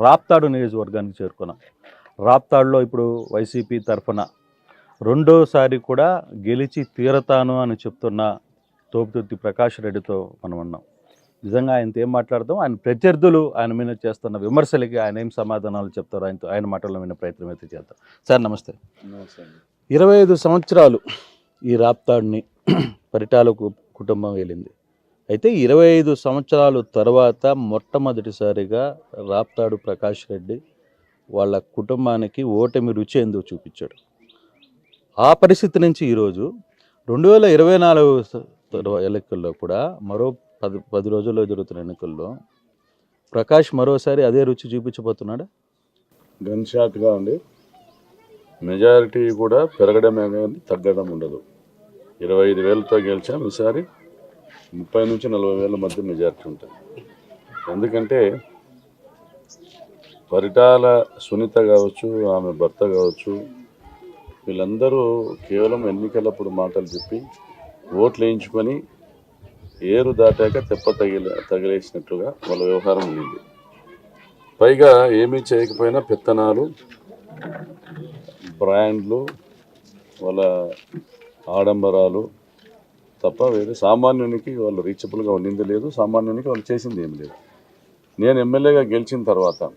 రాప్తాడు నియోజకవర్గానికి చేరుకున్నాం. రాప్తాడులో ఇప్పుడు వైసీపీ తరఫున రెండోసారి కూడా గెలిచి తీరతాను అని చెప్తున్న తోపుతుర్తి ప్రకాష్ రెడ్డితో మనం ఉన్నాం. నిజంగా ఆయనతో ఏం మాట్లాడదాం, ఆయన ప్రత్యర్థులు ఆయన మీద చేస్తున్న విమర్శలకి ఆయన ఏం సమాధానాలు చెప్తారో ఆయన మాటల్లో వినే ప్రయత్నం అయితే చేద్దాం. సార్ నమస్తే. 25 సంవత్సరాలు ఈ రాప్తాడుని పరిటాలకు కుటుంబం వెళ్ళింది. అయితే 25 సంవత్సరాలు తర్వాత మొట్టమొదటిసారిగా రాప్తాడు ప్రకాష్ రెడ్డి వాళ్ళ కుటుంబానికి ఓటమి రుచి ఎందుకు చూపించాడు. ఆ పరిస్థితి నుంచి ఈరోజు 2024 ఎన్నికల్లో కూడా మరో 10 రోజుల్లో జరుగుతున్న ఎన్నికల్లో ప్రకాష్ మరోసారి అదే రుచి చూపించబోతున్నాడా? గన్ షాట్గా ఉండి మెజారిటీ కూడా పెరగడమే కానీ తగ్గడం ఉండదు. 25,000తో గెలిచాం, ఈసారి 30 నుంచి 40,000 మధ్య మెజారిటీ ఉంటుంది. ఎందుకంటే పరిటాల సునీత కావచ్చు, ఆమె భర్త కావచ్చు, వీళ్ళందరూ కేవలం ఎన్నికలప్పుడు మాటలు చెప్పి ఓట్లు వేయించుకొని ఏరు దాటాక తెప్ప తగిలేసినట్లుగా వాళ్ళ వ్యవహారం ఉంది. పైగా ఏమీ చేయకపోయినా పెత్తనాలు, బ్రాండ్లు, వాళ్ళ ఆడంబరాలు తప్ప వేరే సామాన్యునికి వాళ్ళు రీచబుల్గా ఉండింది లేదు, సామాన్యునికి వాళ్ళు చేసింది ఏమి లేదు. నేను ఎమ్మెల్యేగా గెలిచిన తర్వాత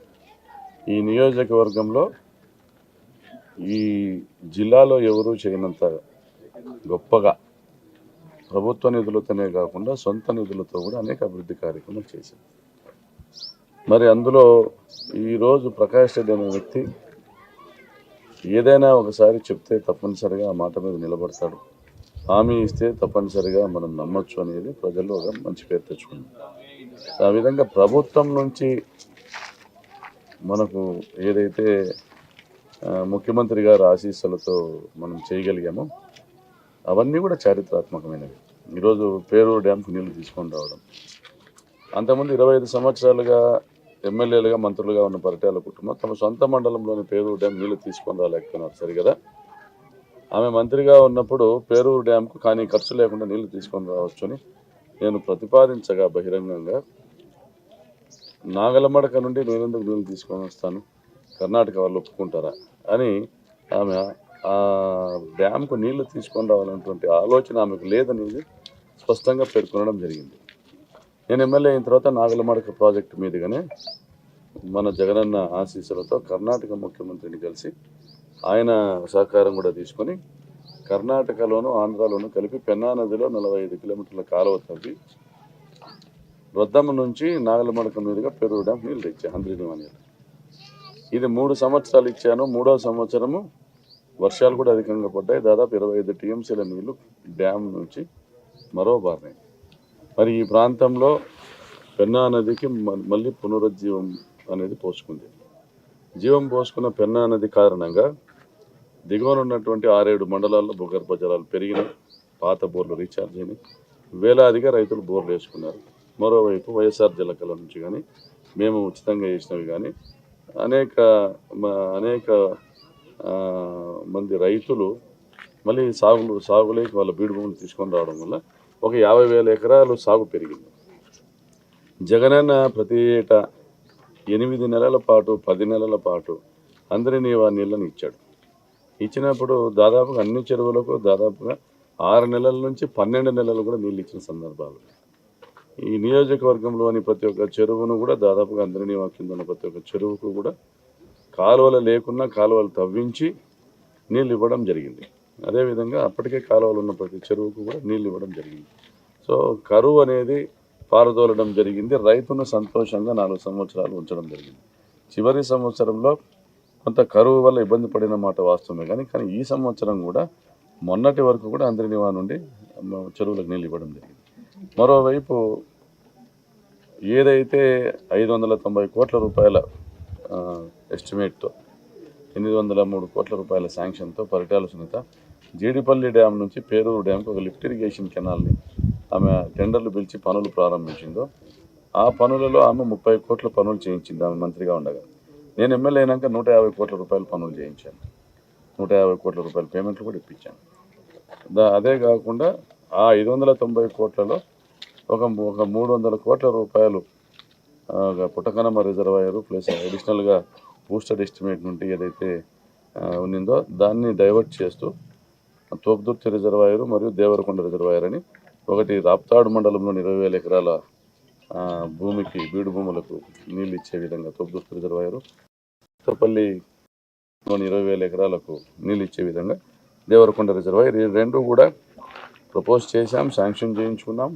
ఈ నియోజకవర్గంలో ఈ జిల్లాలో ఎవరూ చేయనంత గొప్పగా ప్రభుత్వ నిధులతోనే కాకుండా సొంత నిధులతో కూడా అనేక అభివృద్ధి కార్యక్రమాలు చేశారు. మరి అందులో ఈరోజు ప్రకాష్ రెడ్డి అనే వ్యక్తి ఏదైనా ఒకసారి చెప్తే తప్పనిసరిగా ఆ మాట మీద నిలబడతాడు, హామీ ఇస్తే తప్పనిసరిగా మనం నమ్మొచ్చు అనేది ప్రజల్లో ఒక మంచి పేరు తెచ్చుకుంది. ఆ విధంగా ప్రభుత్వం నుంచి మనకు ఏదైతే ముఖ్యమంత్రి గారి ఆశీస్సులతో మనం చేయగలిగామో అవన్నీ కూడా చారిత్రాత్మకమైనవి. ఈరోజు పేరూరు డ్యాంకు నీళ్లు తీసుకొని రావడం, అంతకుముందు 25 సంవత్సరాలుగా ఎమ్మెల్యేలుగా మంత్రులుగా ఉన్న పరిటాల కుటుంబం తమ సొంత మండలంలోని పేరూరు డ్యాం నీళ్లు తీసుకొని రాలేకపోయినారు. సరిగదా, ఆమె మంత్రిగా ఉన్నప్పుడు పేరూరు డ్యాంకు కానీ ఖర్చు లేకుండా నీళ్లు తీసుకొని రావచ్చు అని నేను ప్రతిపాదించగా బహిరంగంగా, నాగలమడక నుండి నేనెందుకు నీళ్లు తీసుకొని వస్తాను, కర్ణాటక వాళ్ళు ఒప్పుకుంటారా అని ఆమె ఆ డ్యాంకు నీళ్లు తీసుకొని రావాలన్నటువంటి ఆలోచన ఆమెకు లేదనేది స్పష్టంగా పేర్కొనడం జరిగింది. నేను ఎమ్మెల్యే అయిన తర్వాత నాగలమడక ప్రాజెక్టు మీదుగానే మన జగనన్న ఆశీస్సులతో కర్ణాటక ముఖ్యమంత్రిని కలిసి ఆయన సహకారం కూడా తీసుకొని కర్ణాటకలోను ఆంధ్రాలోను కలిపి పెన్నా నదిలో 45 కిలోమీటర్ల కాలువ తవ్వి రొద్దమ్మ నుంచి నాగలమడక మీదుగా పేరూరు డ్యాం నీళ్ళు తెచ్చాను, హంద్రీనివా నీళ్ళు. ఇది 3 సంవత్సరాలు ఇచ్చాను. 3వ సంవత్సరము వర్షాలు కూడా అధికంగా పడ్డాయి. దాదాపు 25 టీఎంసీల నీళ్లు డ్యాం నుంచి మరో బారినాయి. మరి ఈ ప్రాంతంలో పెన్నా నదికి మళ్ళీ పునరుజ్జీవం అనేది పోసుకుంది. జీవం పోసుకున్న పెన్నా నది కారణంగా దిగువన ఉన్నటువంటి 6-7 మండలాల్లో భూగర్భ జలాలు పెరిగిన, పాత బోర్లు రీఛార్జ్ అయినాయి, వేలాదిగా రైతులు బోర్లు వేసుకున్నారు. మరోవైపు వైఎస్ఆర్ జలకళ నుంచి కానీ మేము ఉచితంగా వేసినవి కానీ అనేక మంది రైతులు మళ్ళీ సాగులేకి వాళ్ళ బీడు భూములు తీసుకొని రావడం వల్ల ఒక 50,000 ఎకరాలు సాగు పెరిగింది. జగనన్న ప్రతి ఏటా 8 నెలల పాటు 10 నెలల పాటు హంద్రీనివా నీళ్ళని ఇచ్చాడు. ఇచ్చినప్పుడు దాదాపుగా అన్ని చెరువులకు దాదాపుగా 6 నెలల నుంచి 12 నెలలు కూడా నీళ్ళు ఇచ్చిన సందర్భాలు. ఈ నియోజకవర్గంలోని ప్రతి ఒక్క చెరువును కూడా దాదాపుగా హంద్రీనివా కింద ఉన్న ప్రతి ఒక్క చెరువుకు కూడా కాలువలు లేకున్నా కాలువలు తవ్వించి నీళ్ళు ఇవ్వడం జరిగింది. అదేవిధంగా అప్పటికే కాలువలు ఉన్న ప్రతి చెరువుకు కూడా నీళ్ళు ఇవ్వడం జరిగింది. సో కరువు అనేది పారదోలడం జరిగింది. రైతును సంతోషంగా 4 సంవత్సరాలు ఉంచడం జరిగింది. చివరి సంవత్సరంలో కొంత కరువు వల్ల ఇబ్బంది పడిన మాట వాస్తవమే, కానీ ఈ సంవత్సరం కూడా మొన్నటి వరకు కూడా హంద్రీనివా నుండి చెరువులకు నీళ్ళు ఇవ్వడం జరిగింది. మరోవైపు ఏదైతే 590 కోట్ల రూపాయల ఎస్టిమేట్తో 803 కోట్ల రూపాయల శాంక్షన్తో పరిటాల సునీత జీడిపల్లి డ్యాం నుంచి పేరూరు డ్యాంకు ఒక లిఫ్ట్ ఇరిగేషన్ కెనాల్ని ఆమె టెండర్లు పిలిచి పనులు ప్రారంభించిందో ఆ పనులలో ఆమె 30 కోట్ల పనులు చేయించింది ఆమె మంత్రిగా ఉండగా. నేను ఎమ్మెల్యే అయినాక 150 కోట్ల రూపాయల పనులు చేయించాను, 150 కోట్ల రూపాయల పేమెంట్లు కూడా ఇప్పించాను. అదే కాకుండా ఆ 590 కోట్లలో ఒక 300 కోట్ల రూపాయలు పుట్టకనమ్మ రిజర్వాయరు ప్లస్ అడిషనల్గా బూస్టర్ ఎస్టిమేట్ నుండి ఏదైతే ఉన్నిందో దాన్ని డైవర్ట్ చేస్తూ తోపుదుర్తి రిజర్వాయరు మరియు దేవరకొండ రిజర్వాయర్ అని ఒకటి రాప్తాడు మండలంలోని 20,000 ఎకరాల భూమికి బీడు భూములకు నీళ్ళు ఇచ్చే విధంగా తోపుదుర్తి రిజర్వాయరు, తోపల్లిలోని 20,000 ఎకరాలకు నీళ్ళు ఇచ్చే విధంగా దేవరకొండ రిజర్వాయర్, ఈ రెండు కూడా ప్రపోజ్ చేశాం, శాంక్షన్ చేయించుకున్నాం.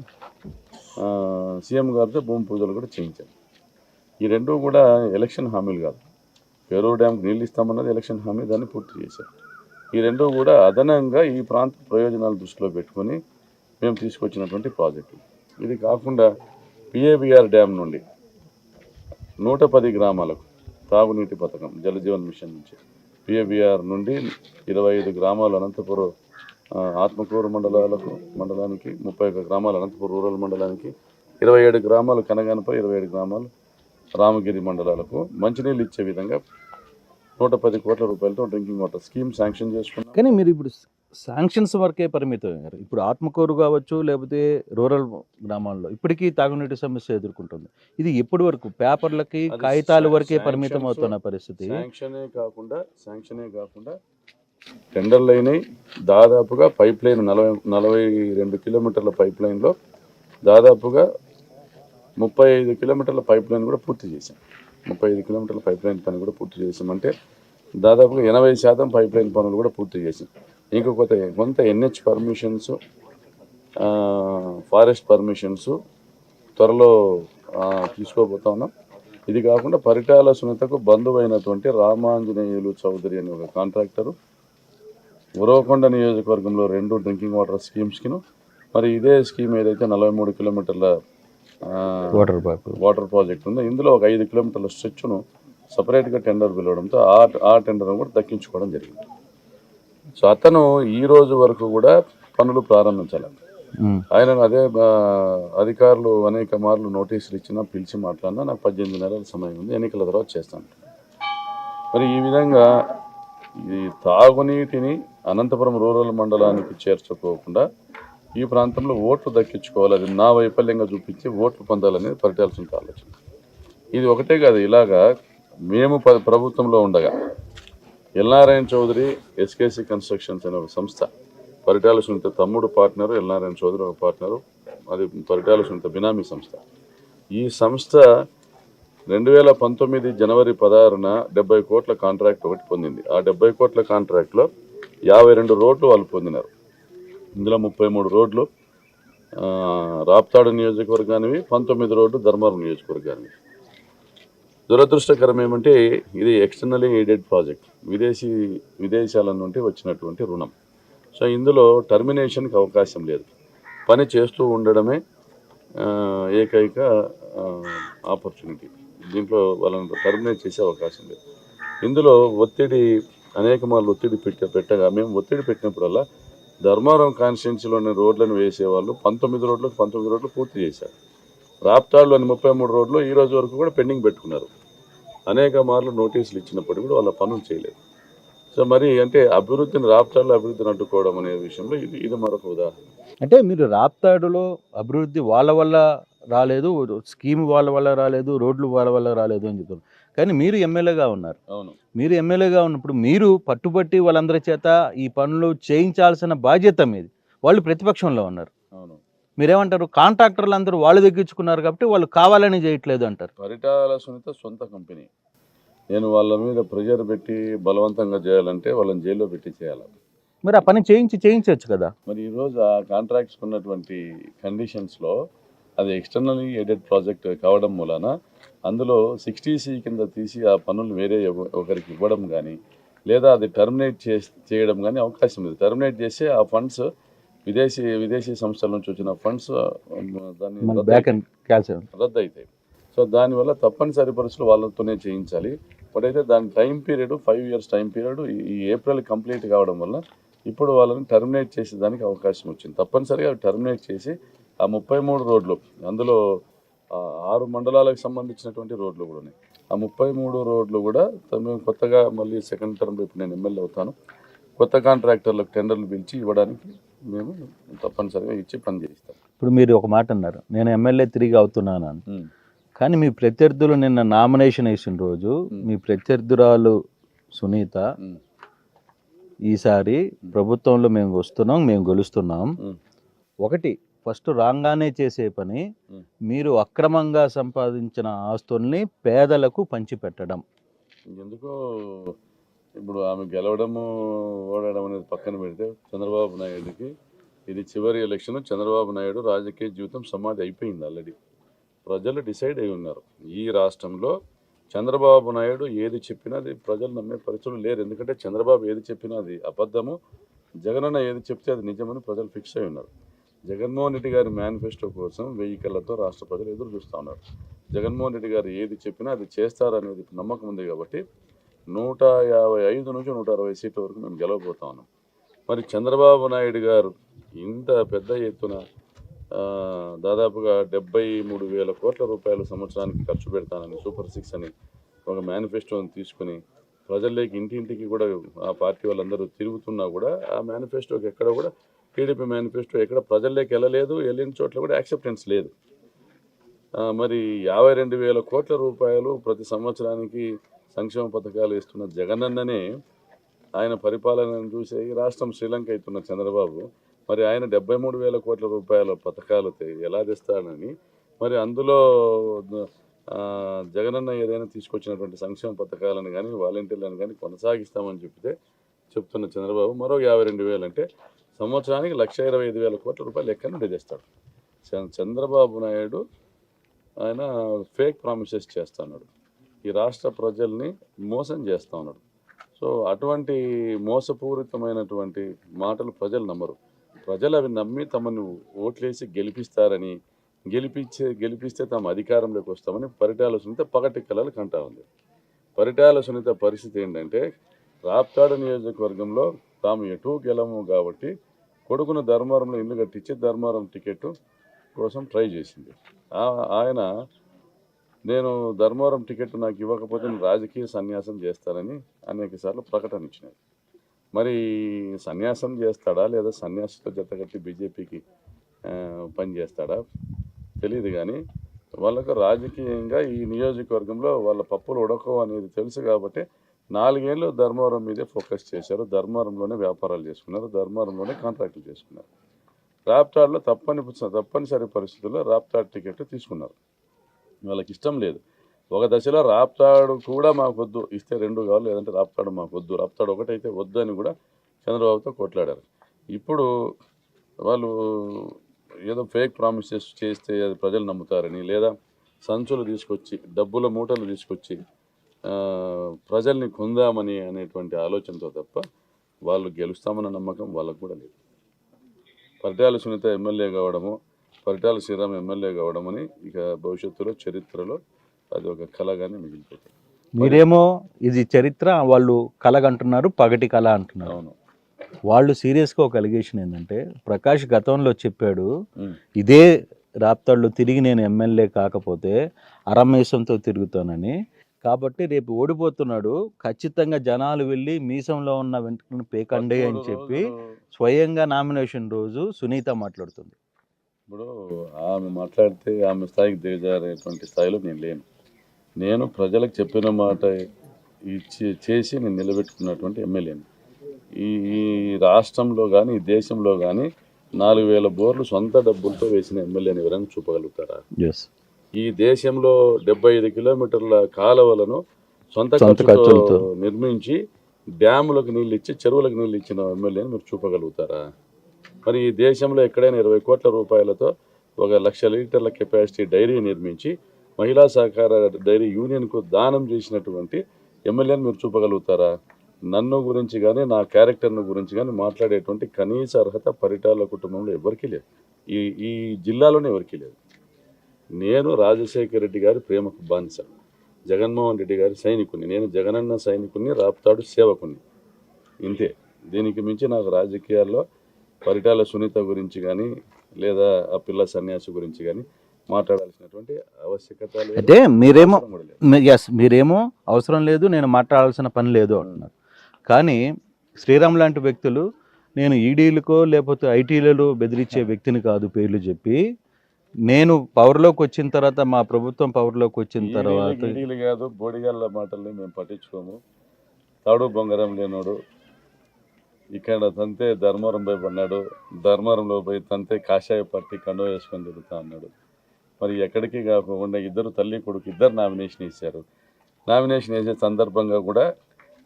సీఎం గారితో భూమి పూజలు కూడా చేయించాం. ఈ రెండు కూడా ఎలక్షన్ హామీలు కాదు. పేరూరు డ్యామ్కి నీళ్ళు ఇస్తామన్నది ఎలక్షన్ హామీ, దాన్ని పూర్తి చేశారు. ఈ రెండు కూడా అదనంగా ఈ ప్రాంత ప్రయోజనాలు దృష్టిలో పెట్టుకొని మేము తీసుకొచ్చినటువంటి ప్రాజెక్టులు. ఇది కాకుండా పిఏబిఆర్ డ్యామ్ నుండి 110 గ్రామాలకు తాగునీటి పథకం జలజీవన్ మిషన్ నుంచి పిఏబిఆర్ నుండి 25 గ్రామాలు అనంతపురం ఆత్మకూరు మండలానికి 31 గ్రామాలు అనంతపురం రూరల్ మండలానికి 27 గ్రామాలు కనగానపై 27 గ్రామాలు రామగిరి మండలాలకు మంచినీళ్ళు ఇచ్చే విధంగా 110 కోట్ల రూపాయలతో డ్రింకింగ్ వాటర్ స్కీమ్ శాంక్షన్ చేసుకున్నాం. కానీ మీరు ఇప్పుడు శాంక్షన్స్ వరకే పరిమితం అయ్యారు. ఇప్పుడు ఆత్మకూరు కావచ్చు, లేకపోతే రూరల్ గ్రామాల్లో ఇప్పటికీ తాగునీటి సమస్య ఎదుర్కొంటుంది. ఇది ఎప్పటి వరకు పేపర్లకి కాగితాల వరకే పరిమితం అవుతున్న పరిస్థితి. శాంక్షనే కాకుండా టెండర్లు అయినాయి. దాదాపుగా పైప్ లైన్ 42 కిలోమీటర్ల పైప్ లైన్లో దాదాపుగా 35 కిలోమీటర్ల పైప్ లైన్ కూడా పూర్తి చేశాం. 35 కిలోమీటర్ల పైప్ లైన్ పని కూడా పూర్తి చేసామంటే దాదాపుగా 80% పైప్ లైన్ పనులు కూడా పూర్తి చేసాం. ఇంకా కొంత ఎన్హెచ్ పర్మిషన్స్, ఫారెస్ట్ పర్మిషన్స్ త్వరలో తీసుకోబోతా ఉన్నాం. ఇది కాకుండా పరిటాల సునీతకు బంధువైనటువంటి రామాంజనేయులు చౌదరి అనే ఒక కాంట్రాక్టరు ఉరవకొండ నియోజకవర్గంలో 2 డ్రింకింగ్ వాటర్ స్కీమ్స్కిను, మరి ఇదే స్కీమ్ ఏదైతే 43 కిలోమీటర్ల వాటర్ ప్రాజెక్ట్ ఉందో ఇందులో ఒక 5 కిలోమీటర్ల స్ట్రెచ్ను సపరేట్గా టెండర్ పిలవడంతో ఆ టెండర్ కూడా దక్కించుకోవడం జరిగింది. సో అతను ఈ రోజు వరకు కూడా పనులు ప్రారంభించాలి. ఆయన అదే అధికారులు అనేక మార్లు నోటీసులు ఇచ్చినా పిలిచి మాట్లాడినా నాకు 18 నెలల సమయం ఉంది, ఎన్నికల తర్వాత చేస్తాను. మరి ఈ విధంగా ఈ తాగునీటిని అనంతపురం రూరల్ మండలానికి చేర్చుకోకుండా ఈ ప్రాంతంలో ఓట్లు దక్కించుకోవాలి, అది నా వైఫల్యంగా చూపించి ఓట్లు పొందాలనేది పరిటాల్సిన ఆలోచన. ఇది ఒకటే కాదు, ఇలాగా మేము ప్రభుత్వంలో ఉండగా ఎల్నారాయణ చౌదరి ఎస్కేసి కన్స్ట్రక్షన్స్ అనే ఒక సంస్థ, పరిటాల సునీత తమ్ముడు పార్ట్నరు, ఎల్నారాయణ చౌదరి ఒక పార్ట్నరు, అది పరిటాల సునీత బినామీ సంస్థ. ఈ సంస్థ 2019 జనవరి 16న 70 కోట్ల కాంట్రాక్ట్ ఒకటి పొందింది. ఆ 70 కోట్ల కాంట్రాక్ట్లో 52 రోడ్లు వాళ్ళు పొందినారు. ఇందులో 33 రోడ్లు రాప్తాడు నియోజకవర్గానివి, 19 రోడ్లు ధర్మవరం నియోజకవర్గానివి. దురదృష్టకరం ఏమంటే ఇది ఎక్స్టర్నలీ ఎయిడెడ్ ప్రాజెక్ట్, విదేశాల నుండి వచ్చినటువంటి రుణం. సో ఇందులో టర్మినేషన్కి అవకాశం లేదు, పని చేస్తూ ఉండడమే ఏకైక ఆపర్చునిటీ. దీంట్లో వాళ్ళని టర్మినేట్ చేసే అవకాశం లేదు. ఇందులో అనేక మార్లు ఒత్తిడి పెట్టగా మేము ఒత్తిడి పెట్టినప్పుడల్లా ధర్మవరం కాన్స్టిట్యున్సీలోని రోడ్లను వేసేవాళ్ళు 19 రోడ్లు పూర్తి చేశారు. రాప్తాడులోని 33 రోడ్లు ఈ రోజు వరకు కూడా పెండింగ్ పెట్టుకున్నారు. అనేక మార్లు నోటీసులు ఇచ్చినప్పుడు కూడా వాళ్ళ పనులు చేయలేదు. సో మరి అంటే రాప్తాడులో అభివృద్ధిని అడ్డుకోవడం అనే విషయంలో ఇది మరొక ఉదాహరణ. అంటే మీరు రాప్తాడులో అభివృద్ధి వాళ్ళ వల్ల రాలేదు, స్కీమ్ వాళ్ళ వల్ల రాలేదు, రోడ్లు వాళ్ళ వల్ల రాలేదు అని చెప్తున్నారు. కానీ మీరు ఎమ్మెల్యేగా ఉన్నారు. అవును, మీరు ఎమ్మెల్యేగా ఉన్నప్పుడు మీరు పట్టుబట్టి వాళ్ళందరి చేత ఈ పనులు చేయించాల్సిన బాధ్యత మీది. వాళ్ళు ప్రతిపక్షంలో ఉన్నారు. అవును, మీరేమంటారు? కాంట్రాక్టర్లు అందరూ వాళ్ళు దక్కించుకున్నారు కాబట్టి వాళ్ళు కావాలని చేయట్లేదు అంటారు. పరిటాల సునీత సొంత కంపెనీ, నేను వాళ్ళ మీద ప్రెజర్ పెట్టి బలవంతంగా చేయాలంటే వాళ్ళని జైల్లో పెట్టి చేయాలి. మరి ఆ పని చేయించవచ్చు కదా. మరి ఈరోజు ఆ కాంట్రాక్ట్స్ ఉన్నటువంటి కండిషన్స్లో అది ఎక్స్టర్నల్లీ ఎయిడెడ్ ప్రాజెక్ట్ కావడం మూలన అందులో 60C కింద తీసి ఆ పనులు వేరే ఒకరికి ఇవ్వడం కానీ లేదా అది టర్మినేట్ చేయడం కానీ అవకాశం లేదు. టర్మినేట్ చేస్తే ఆ ఫండ్స్ విదేశీ సంస్థల నుంచి వచ్చిన ఫండ్స్ దాన్ని రద్దు అవుతాయి. సో దానివల్ల తప్పనిసరి పరిస్థితులు వాళ్ళతోనే చేయించాలి. బట్ అయితే దాని time period 5 years time period ఈ ఏప్రిల్ కంప్లీట్ కావడం వల్ల ఇప్పుడు వాళ్ళని టర్మినేట్ చేసేదానికి అవకాశం వచ్చింది. తప్పనిసరిగా టర్మినేట్ చేసి ఆ 33 రోడ్లు, అందులో 6 మండలాలకు సంబంధించినటువంటి రోడ్లు కూడా ఉన్నాయి. ఆ 33 రోడ్లు కూడా మేము కొత్తగా మళ్ళీ సెకండ్ టర్మ్లో ఇప్పుడు నేను ఎమ్మెల్యే అవుతాను, కొత్త కాంట్రాక్టర్లకు టెండర్లు పిలిచి ఇవ్వడానికి మేము తప్పనిసరిగా ఇచ్చి పని చేయిస్తాం. ఇప్పుడు మీరు ఒక మాట అన్నారు, నేను ఎమ్మెల్యే తిరిగి అవుతున్నాను అని. కానీ మీ ప్రత్యర్థులు నిన్న నామినేషన్ వేసిన రోజు మీ ప్రత్యర్థురాలు సునీత ఈసారి ప్రభుత్వంలో మేము వస్తున్నాం, మేము గెలుస్తున్నాం. ఒకటి ఫస్ట్ రాగానే చేసే పని మీరు అక్రమంగా సంపాదించిన ఆస్తుల్ని పేదలకు పంచిపెట్టడం. ఎందుకో ఇప్పుడు ఆమె గెలవడము ఓడడం అనేది పక్కన పెడితే చంద్రబాబు నాయుడుకి ఇది చివరి ఎలక్షన్. చంద్రబాబు నాయుడు రాజకీయ జీవితం సమాధి అయిపోయింది ఆల్రెడీ. ప్రజలు డిసైడ్ అయి ఉన్నారు. ఈ రాష్ట్రంలో చంద్రబాబు నాయుడు ఏది చెప్పినా అది ప్రజలు నమ్మే పరిస్థితులు లేరు. ఎందుకంటే చంద్రబాబు ఏది చెప్పినా అది అబద్ధము, జగనన్న ఏది చెప్తే అది నిజమని ప్రజలు ఫిక్స్ అయి ఉన్నారు. జగన్మోహన్ రెడ్డి గారి మేనిఫెస్టో కోసం 1000 కళ్ళతో రాష్ట్ర ప్రజలు ఎదురు చూస్తూ ఉన్నారు. జగన్మోహన్ రెడ్డి గారు ఏది చెప్పినా అది చేస్తారనేది నమ్మకం ఉంది కాబట్టి 155 నుంచి 160 సీట్ల వరకు మేము గెలవబోతా ఉన్నాం. మరి చంద్రబాబు నాయుడు గారు ఇంత పెద్ద ఎత్తున దాదాపుగా 73,000 కోట్ల రూపాయలు సంవత్సరానికి ఖర్చు పెడతానని సూపర్ 6 అని ఒక మేనిఫెస్టోని తీసుకుని ప్రజల్లోకి ఇంటింటికి కూడా ఆ పార్టీ వాళ్ళందరూ తిరుగుతున్నా కూడా ఆ మేనిఫెస్టోకి ఎక్కడ కూడా టీడీపీ మేనిఫెస్టో ఎక్కడ ప్రజల్లోకి వెళ్ళలేదు, వెళ్ళిన చోట్ల కూడా యాక్సెప్టెన్స్ లేదు. మరి 52,000 కోట్ల రూపాయలు ప్రతి సంవత్సరానికి సంక్షేమ పథకాలు ఇస్తున్న జగనన్ననే ఆయన పరిపాలనను చూసి ఈ రాష్ట్రం శ్రీలంక అవుతున్న చంద్రబాబు మరి ఆయన 73,000 కోట్ల రూపాయల పథకాలు ఎలా తెస్తాడని, మరి అందులో జగనన్న ఏదైనా తీసుకొచ్చినటువంటి సంక్షేమ పథకాలను కానీ వాలంటీర్లను కానీ కొనసాగిస్తామని చెప్తున్న చంద్రబాబు మరో 52,000 అంటే సంవత్సరానికి 1,25,000 కోట్ల రూపాయలు ఎక్కడి నుండి తెస్తాడు. చంద్రబాబు నాయుడు ఆయన ఫేక్ ప్రామిసెస్ చేస్తున్నాడు, ఈ రాష్ట్ర ప్రజల్ని మోసం చేస్తూ ఉన్నాడు. సో అటువంటి మోసపూరితమైనటువంటి మాటలు ప్రజలు నమ్మరు. ప్రజలు అవి నమ్మి తమను ఓట్లేసి గెలిపిస్తారని, గెలిపిస్తే తాము అధికారంలోకి వస్తామని పరిటాల సునీత పగటి కళలు కంటా ఉంది. పరిటాల సునీత పరిస్థితి ఏంటంటే రాప్తాడు నియోజకవర్గంలో తాము ఎటూ గెలము కాబట్టి కొడుకును ధర్మవరంలో ఇల్లు కట్టించి ధర్మవరం టికెట్ కోసం ట్రై చేసింది. ఆయన నేను ధర్మవరం టికెట్ నాకు ఇవ్వకపోతే నేను రాజకీయ సన్యాసం చేస్తానని అనేకసార్లు ప్రకటన ఇచ్చినాయి. మరి సన్యాసం చేస్తాడా లేదా సన్యాసితో జతగట్టి బీజేపీకి పని చేస్తాడా తెలియదు. కానీ వాళ్ళకు రాజకీయంగా ఈ నియోజకవర్గంలో వాళ్ళ పప్పులు ఉడకవు అనేది తెలుసు కాబట్టి 4 ఏళ్ళు ధర్మవరం మీదే ఫోకస్ చేశారు. ధర్మవరంలోనే వ్యాపారాలు చేసుకున్నారు, ధర్మవరంలోనే కాంట్రాక్టులు చేసుకున్నారు. రాప్తాడులో తప్పనిసరి పరిస్థితుల్లో రాప్తాడు టికెట్ తీసుకున్నారు. వాళ్ళకి ఇష్టం లేదు. ఒక దశలో రాప్తాడు కూడా మాకు వద్దు, ఇస్తే 2 కావాలి, లేదంటే రాప్తాడు మాకు వద్దు, రాప్తాడు ఒకటైతే వద్దు అని కూడా చంద్రబాబుతో కొట్లాడారు. ఇప్పుడు వాళ్ళు ఏదో ఫేక్ ప్రామిసెస్ చేస్తే అది ప్రజలు నమ్ముతారని, లేదా సంచులు తీసుకొచ్చి డబ్బుల మూటలు తీసుకొచ్చి ప్రజల్ని కొందామని అనేటువంటి ఆలోచనతో తప్ప వాళ్ళు గెలుస్తామన్న నమ్మకం వాళ్ళకు కూడా లేదు. పరిటాల సునీత ఎమ్మెల్యే కావడము, పరిటాల శ్రీరామ్ ఎమ్మెల్యే కావడమని ఇక భవిష్యత్తులో చరిత్రలో అది ఒక కళగానే మిగిలిపోతుంది. మీరేమో ఇది చరిత్ర, వాళ్ళు కలగంటున్నారు, పగటి కళ అంటున్నారు. అవును, వాళ్ళు సీరియస్గా ఒక అలిగేషన్ ఏంటంటే ప్రకాష్ గతంలో చెప్పాడు ఇదే రాప్తాడులో తిరిగి నేను ఎమ్మెల్యే కాకపోతే అరమేసంతో తిరుగుతానని, కాబట్టి రేపు ఓడిపోతున్నాడు, ఖచ్చితంగా జనాలు వెళ్ళి మీసంలో ఉన్న వెంట్రుకలను పేకండి అని చెప్పి స్వయంగా నామినేషన్ రోజు సునీత మాట్లాడుతుంది. ఇప్పుడు ఆమె మాట్లాడితే ఆమె స్థాయికి దిగజారేటువంటి స్థాయిలో నేను లేను. నేను ప్రజలకు చెప్పిన మాట చేసి నేను నిలబెట్టుకున్నటువంటి ఎమ్మెల్యేని. ఈ రాష్ట్రంలో కానీ ఈ దేశంలో కానీ 4,000 బోర్లు సొంత డబ్బులతో వేసిన ఎమ్మెల్యేని ఎవరైనా చూపగలుగుతారా? ఈ దేశంలో 75 కిలోమీటర్ల కాలువలను సొంత ఖర్చుతో నిర్మించి డ్యాములకు నీళ్ళు ఇచ్చి చెరువులకు నీళ్ళు ఇచ్చిన ఎమ్మెల్యేని మీరు చూపగలుగుతారా? మరి ఈ దేశంలో ఎక్కడైనా 20 కోట్ల రూపాయలతో 1,00,000 లీటర్ల కెపాసిటీ డైరీ నిర్మించి మహిళా సహకార డైరీ యూనియన్కు దానం చేసినటువంటి ఎమ్మెల్యేని మీరు చూపగలుగుతారా? నన్ను గురించి కానీ నా క్యారెక్టర్ను గురించి కానీ మాట్లాడేటువంటి కనీస అర్హత పరిటాల కుటుంబంలో ఎవరికీ లేదు, ఈ జిల్లాలోనే ఎవరికీ లేదు. నేను రాజశేఖర రెడ్డి గారి ప్రేమకు బానిస, జగన్మోహన్ రెడ్డి గారి సైనికుని, నేను జగనన్న సైనికుని, రాప్తాడు సేవకుని, ఇంతే. దీనికి మించి నాకు రాజకీయాల్లో పరిటాల సునీత గురించి కానీ లేదా ఆ పిల్ల సన్యాసి గురించి కానీ మాట్లాడాల్సినటువంటి ఆవశ్యకత లేదు. అంటే మీరేమో అవసరం లేదు, నేను మాట్లాడాల్సిన పని లేదు అంటున్నారు. కానీ శ్రీరామ్ లాంటి వ్యక్తులు నేను ఈడీలకో లేకపోతే ఐటీలలో బెదిరించే వ్యక్తిని కాదు పేర్లు చెప్పి నేను పవర్లోకి వచ్చిన తర్వాత, మా ప్రభుత్వం పవర్లోకి వచ్చిన తర్వాత ఈడీలు కాదు బోడిగల్ల మాటల్ని మేము పట్టించుకోము. తాడు బొంగరం లేనోడు ఇక్కడ తంతే ధర్మవరం పోయి పడినాడు, ధర్మవరంలో పోయి తంతే కాషాయ పార్టీ కండువ వేసుకొని తిరుగుతా అన్నాడు. మరి ఎక్కడికి కాకుండా ఇద్దరు తల్లి కొడుకు ఇద్దరు నామినేషన్ వేశారు. నామినేషన్ వేసే సందర్భంగా కూడా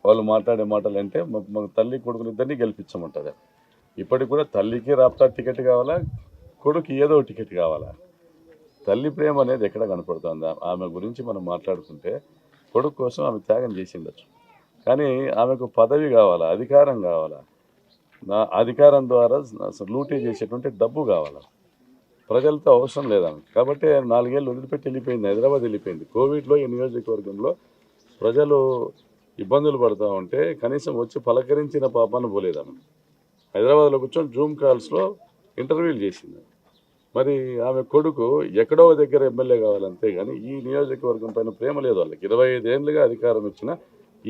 వాళ్ళు మాట్లాడే మాటలు అంటే మా తల్లి కొడుకుని ఇద్దరిని గెలిపించమంటుంది. ఇప్పటికి కూడా తల్లికి రాప్తా టికెట్ కావాలా, కొడుకు ఏదో టికెట్ కావాలా? తల్లి ప్రేమ అనేది ఎక్కడ కనపడుతుంది? ఆమె గురించి మనం మాట్లాడుకుంటే కొడుకు కోసం ఆమె త్యాగం చేసి ఉండొచ్చు, కానీ ఆమెకు పదవి కావాలా, అధికారం కావాలా, నా అధికారం ద్వారా లూటీ చేసేటువంటి డబ్బు కావాలా? ప్రజలతో అవసరం లేదామె. కాబట్టి 4 ఏళ్ళు వదిలిపెట్టి వెళ్ళిపోయింది, హైదరాబాద్ వెళ్ళిపోయింది. కోవిడ్లో ఈ నియోజకవర్గంలో ప్రజలు ఇబ్బందులు పడుతూ ఉంటే కనీసం వచ్చి పలకరించిన పాపాన్ని పోలేదామె. హైదరాబాద్లో కూర్చొని జూమ్ కాల్స్లో ఇంటర్వ్యూలు చేసింది. మరి ఆమె కొడుకు ఎక్కడో దగ్గర ఎమ్మెల్యే కావాలంతే కానీ ఈ నియోజకవర్గం పైన ప్రేమ లేదు వాళ్ళకి. 25 ఏళ్ళుగా అధికారం ఇచ్చిన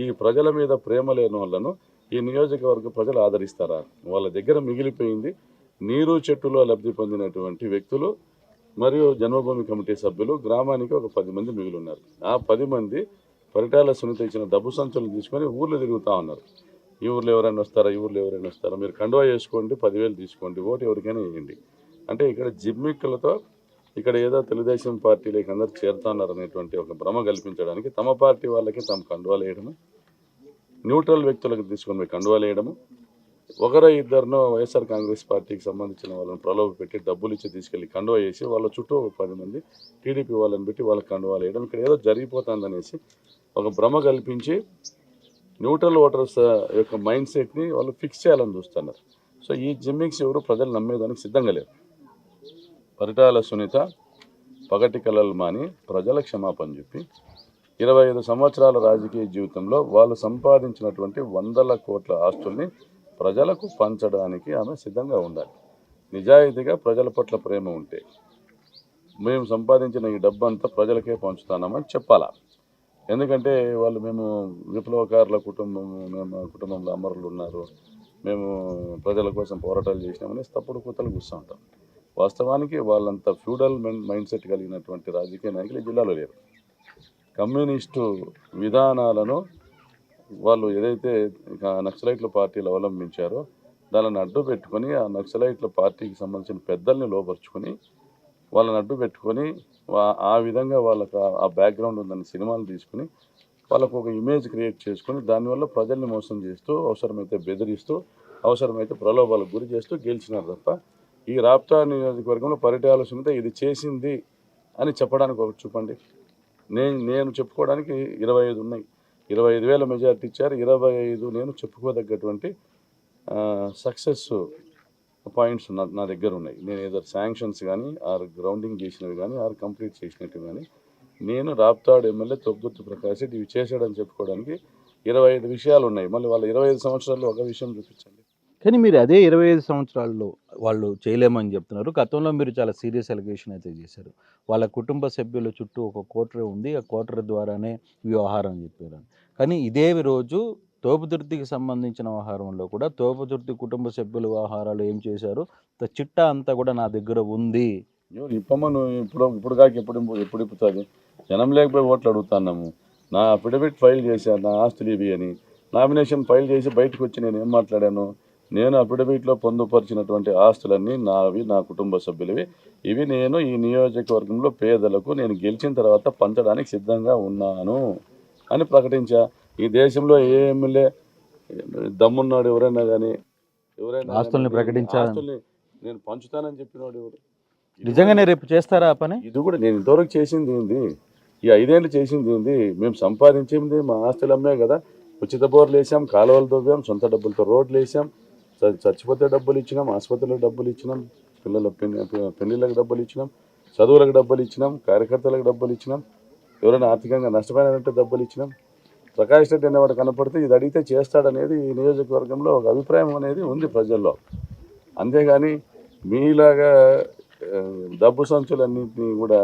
ఈ ప్రజల మీద ప్రేమ లేని వాళ్ళను ఈ నియోజకవర్గ ప్రజలు ఆదరిస్తారా? వాళ్ళ దగ్గర మిగిలిపోయింది నీరు చెట్టులో లబ్ధి పొందినటువంటి వ్యక్తులు మరియు జన్మభూమి కమిటీ సభ్యులు. గ్రామానికి ఒక 10 మంది మిగిలి ఉన్నారు. ఆ 10 మంది పరిటాల సునీత ఇచ్చిన డబ్బు సంచులు తీసుకొని ఊర్లో తిరుగుతూ ఉన్నారు. ఈ ఊర్లో ఎవరైనా వస్తారా, ఈ ఊర్లో ఎవరైనా వస్తారా, మీరు కండువా చేసుకోండి, 10,000 తీసుకోండి, ఓటు ఎవరికైనా వేయండి అంటే ఇక్కడ జిమ్మిక్కులతో ఇక్కడ ఏదో తెలుగుదేశం పార్టీలోకి అందరు చేరుతున్నారు అనేటువంటి ఒక భ్రమ కల్పించడానికి తమ పార్టీ వాళ్ళకి తమ కండువాలు వేయడము, న్యూట్రల్ వ్యక్తులకు తీసుకొని కండువాలు వేయడము, ఒకరో ఇద్దరినో వైఎస్ఆర్ కాంగ్రెస్ పార్టీకి సంబంధించిన వాళ్ళని ప్రలోభ పెట్టి డబ్బులు ఇచ్చి తీసుకెళ్లి కండువా వేసి వాళ్ళ చుట్టూ 10 మంది టీడీపీ వాళ్ళని పెట్టి వాళ్ళకి కండువాలు వేయడం, ఇక్కడ ఏదో జరిగిపోతుందనేసి ఒక భ్రమ కల్పించి న్యూట్రల్ ఓటర్స్ యొక్క మైండ్ సెట్ని వాళ్ళు ఫిక్స్ చేయాలని చూస్తున్నారు. సో ఈ జిమ్మిక్స్ ఎవరు ప్రజలు నమ్మేదానికి సిద్ధంగా లేరు. పరిటాల సునీత పగటి కలలు మాని ప్రజల క్షమాపణ చెప్పి 25 సంవత్సరాల రాజకీయ జీవితంలో వాళ్ళు సంపాదించినటువంటి 100 కోట్ల ఆస్తుల్ని ప్రజలకు పంచడానికి ఆమె సిద్ధంగా ఉండాలి. నిజాయితీగా ప్రజల పట్ల ప్రేమ ఉంటే మేము సంపాదించిన ఈ డబ్బు అంతా ప్రజలకే పంచుతామని చెప్పాలా. ఎందుకంటే వాళ్ళు మేము విప్లవకారుల కుటుంబంలో అమరులు ఉన్నారు, మేము ప్రజల కోసం పోరాటాలు చేసినామని తప్పుడు కూతలు కూర్చో ఉంటాం. వాస్తవానికి వాళ్ళంతా ఫ్యూడల్ మైండ్ సెట్ కలిగినటువంటి రాజకీయ నాయకులు ఈ జిల్లాలో లేరు. కమ్యూనిస్టు విధానాలను వాళ్ళు ఏదైతే నక్సలైట్ల పార్టీలు అవలంబించారో దానిని అడ్డు పెట్టుకొని ఆ నక్సలైట్ల పార్టీకి సంబంధించిన పెద్దల్ని లోపరుచుకొని వాళ్ళని అడ్డు పెట్టుకొని ఆ విధంగా వాళ్ళకు ఆ బ్యాక్గ్రౌండ్ ఉందని సినిమాలు తీసుకుని వాళ్ళకు ఒక ఇమేజ్ క్రియేట్ చేసుకొని దానివల్ల ప్రజల్ని మోసం చేస్తూ అవసరమైతే బెదిరిస్తూ అవసరమైతే ప్రలోభాలకు గురి చేస్తూ గెలిచినారు తప్ప ఈ రాప్తా నియోజకవర్గంలో పరిటాల సునీత ఇది చేసింది అని చెప్పడానికి ఒకటి చూపండి. నేను చెప్పుకోవడానికి 25 ఉన్నాయి. 25,000 మెజార్టీ ఇచ్చారు. 25 నేను చెప్పుకోదగ్గటువంటి సక్సెస్ పాయింట్స్ నా దగ్గర ఉన్నాయి. నేను ఏదో శాంక్షన్స్ కానీ ఆర్ గ్రౌండింగ్ చేసినవి కానీ ఆర్ కంప్లీట్ చేసినట్టు కానీ నేను రాప్తాడు ఎమ్మెల్యే తొగ్గుర్తి ప్రకాష్ రెడ్డి ఇవి చేశాడని చెప్పుకోవడానికి 25 విషయాలు ఉన్నాయి. మళ్ళీ వాళ్ళ 25 సంవత్సరాల్లో ఒక విషయం చూపించండి. కానీ మీరు అదే 25 సంవత్సరాల్లో వాళ్ళు చేయలేమని చెప్తున్నారు. గతంలో మీరు చాలా సీరియస్ అలిగేషన్ అయితే చేశారు. వాళ్ళ కుటుంబ సభ్యుల చుట్టూ ఒక కోటరీ ఉంది, ఆ కోటరీ ద్వారానే వ్యవహారం చెప్పారు. కానీ ఇదే రోజు తోపుదుర్తికి సంబంధించిన వ్యవహారంలో కూడా తోపుదుర్తి కుటుంబ సభ్యుల వ్యవహారాలు ఏం చేశారు, చిట్టా అంతా కూడా నా దగ్గర ఉంది. ఇప్పమ్మను ఇప్పుడు కాక ఎప్పుడు ఇప్పుతుంది? జనం లేకపోయి ఓట్లు అడుగుతున్నాము. నా అఫిడవిట్ ఫైల్ చేశాను, నా ఆస్తులు ఇవి అని నామినేషన్ ఫైల్ చేసి బయటకు వచ్చి నేను ఏం మాట్లాడాను? నేను అఫిడవిట్లో పొందుపరిచినటువంటి ఆస్తులన్నీ నావి, నా కుటుంబ సభ్యులవి, ఇవి నేను ఈ నియోజకవర్గంలో పేదలకు నేను గెలిచిన తర్వాత పంచడానికి సిద్ధంగా ఉన్నాను అని ప్రకటించా. ఈ దేశంలో ఏ ఎమ్మెల్యే దమ్మున్నాడు ఎవరైనా కానీ ఆస్తుల్ని ప్రకటించాలి నేను పంచుతానని చెప్పినవాడు ఎవరు? నిజంగానే రేపు చేస్తారా ఆ పని? ఇది కూడా నేను ఇంతవరకు చేసింది ఏంది? ఈ 5 ఏళ్ళు చేసింది ఏంది? మేము సంపాదించింది మా ఆస్తులు అమ్మే కదా. ఉచిత బోర్లు వేసాం, కాలువలు తవ్వాం, సొంత డబ్బులతో రోడ్లు వేసాం, చచ్చిపోతే డబ్బులు ఇచ్చినాం, ఆసుపత్రులకు డబ్బులు ఇచ్చినాం, పిల్లల పెళ్లిళ్ళకి డబ్బులు ఇచ్చినాం, చదువులకు డబ్బులు ఇచ్చినాం, కార్యకర్తలకు డబ్బులు ఇచ్చినాం, ఎవరైనా ఆర్థికంగా నష్టపోయినంటే డబ్బులు ఇచ్చినాం. ప్రకాష్ రెడ్డి అనేవాడు కనపడితే ఇది అడిగితే చేస్తాడనేది ఈ నియోజకవర్గంలో ఒక అభిప్రాయం అనేది ఉంది ప్రజల్లో. అంతేగాని మీలాగా డబ్బు సంచులన్నింటినీ కూడా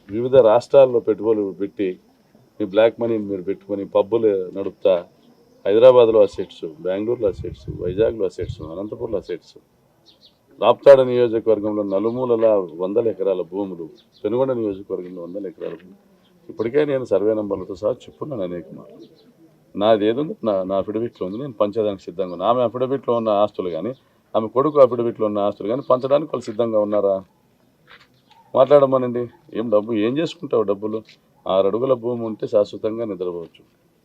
వివిధ రాష్ట్రాల్లో పెట్టుబడులు పెట్టి మీ బ్లాక్ మనీని మీరు పెట్టుకొని పబ్బులు నడుపుతా హైదరాబాద్లో అసెట్స్, బెంగళూరులో అసెట్స్, వైజాగ్లో అసెట్స్, అనంతపూర్లో అసెట్స్, రాప్తాడ నియోజకవర్గంలో నలుమూలల 100 ఎకరాల భూములు, పెనుగొండ నియోజకవర్గంలో 100 ఎకరాల భూములు. ఇప్పటికే నేను సర్వే నంబర్లతో సహా చెప్పున్నాను అనేక మార్లు. నాది ఏది ఉంది నా అఫిడవిట్లో ఉంది, నేను పంచడానికి సిద్ధంగా ఉన్నాను. ఆమె అఫిడవిట్లో ఉన్న ఆస్తులు కానీ, ఆమె కొడుకు అఫిడవిట్లో ఉన్న ఆస్తులు కానీ పంచడానికి వాళ్ళు సిద్ధంగా ఉన్నారా? మాట్లాడమనండి. ఏం చేసుకుంటావు డబ్బులు? 6 అడుగుల భూమి ఉంటే శాశ్వతంగా నిద్రపోవచ్చు.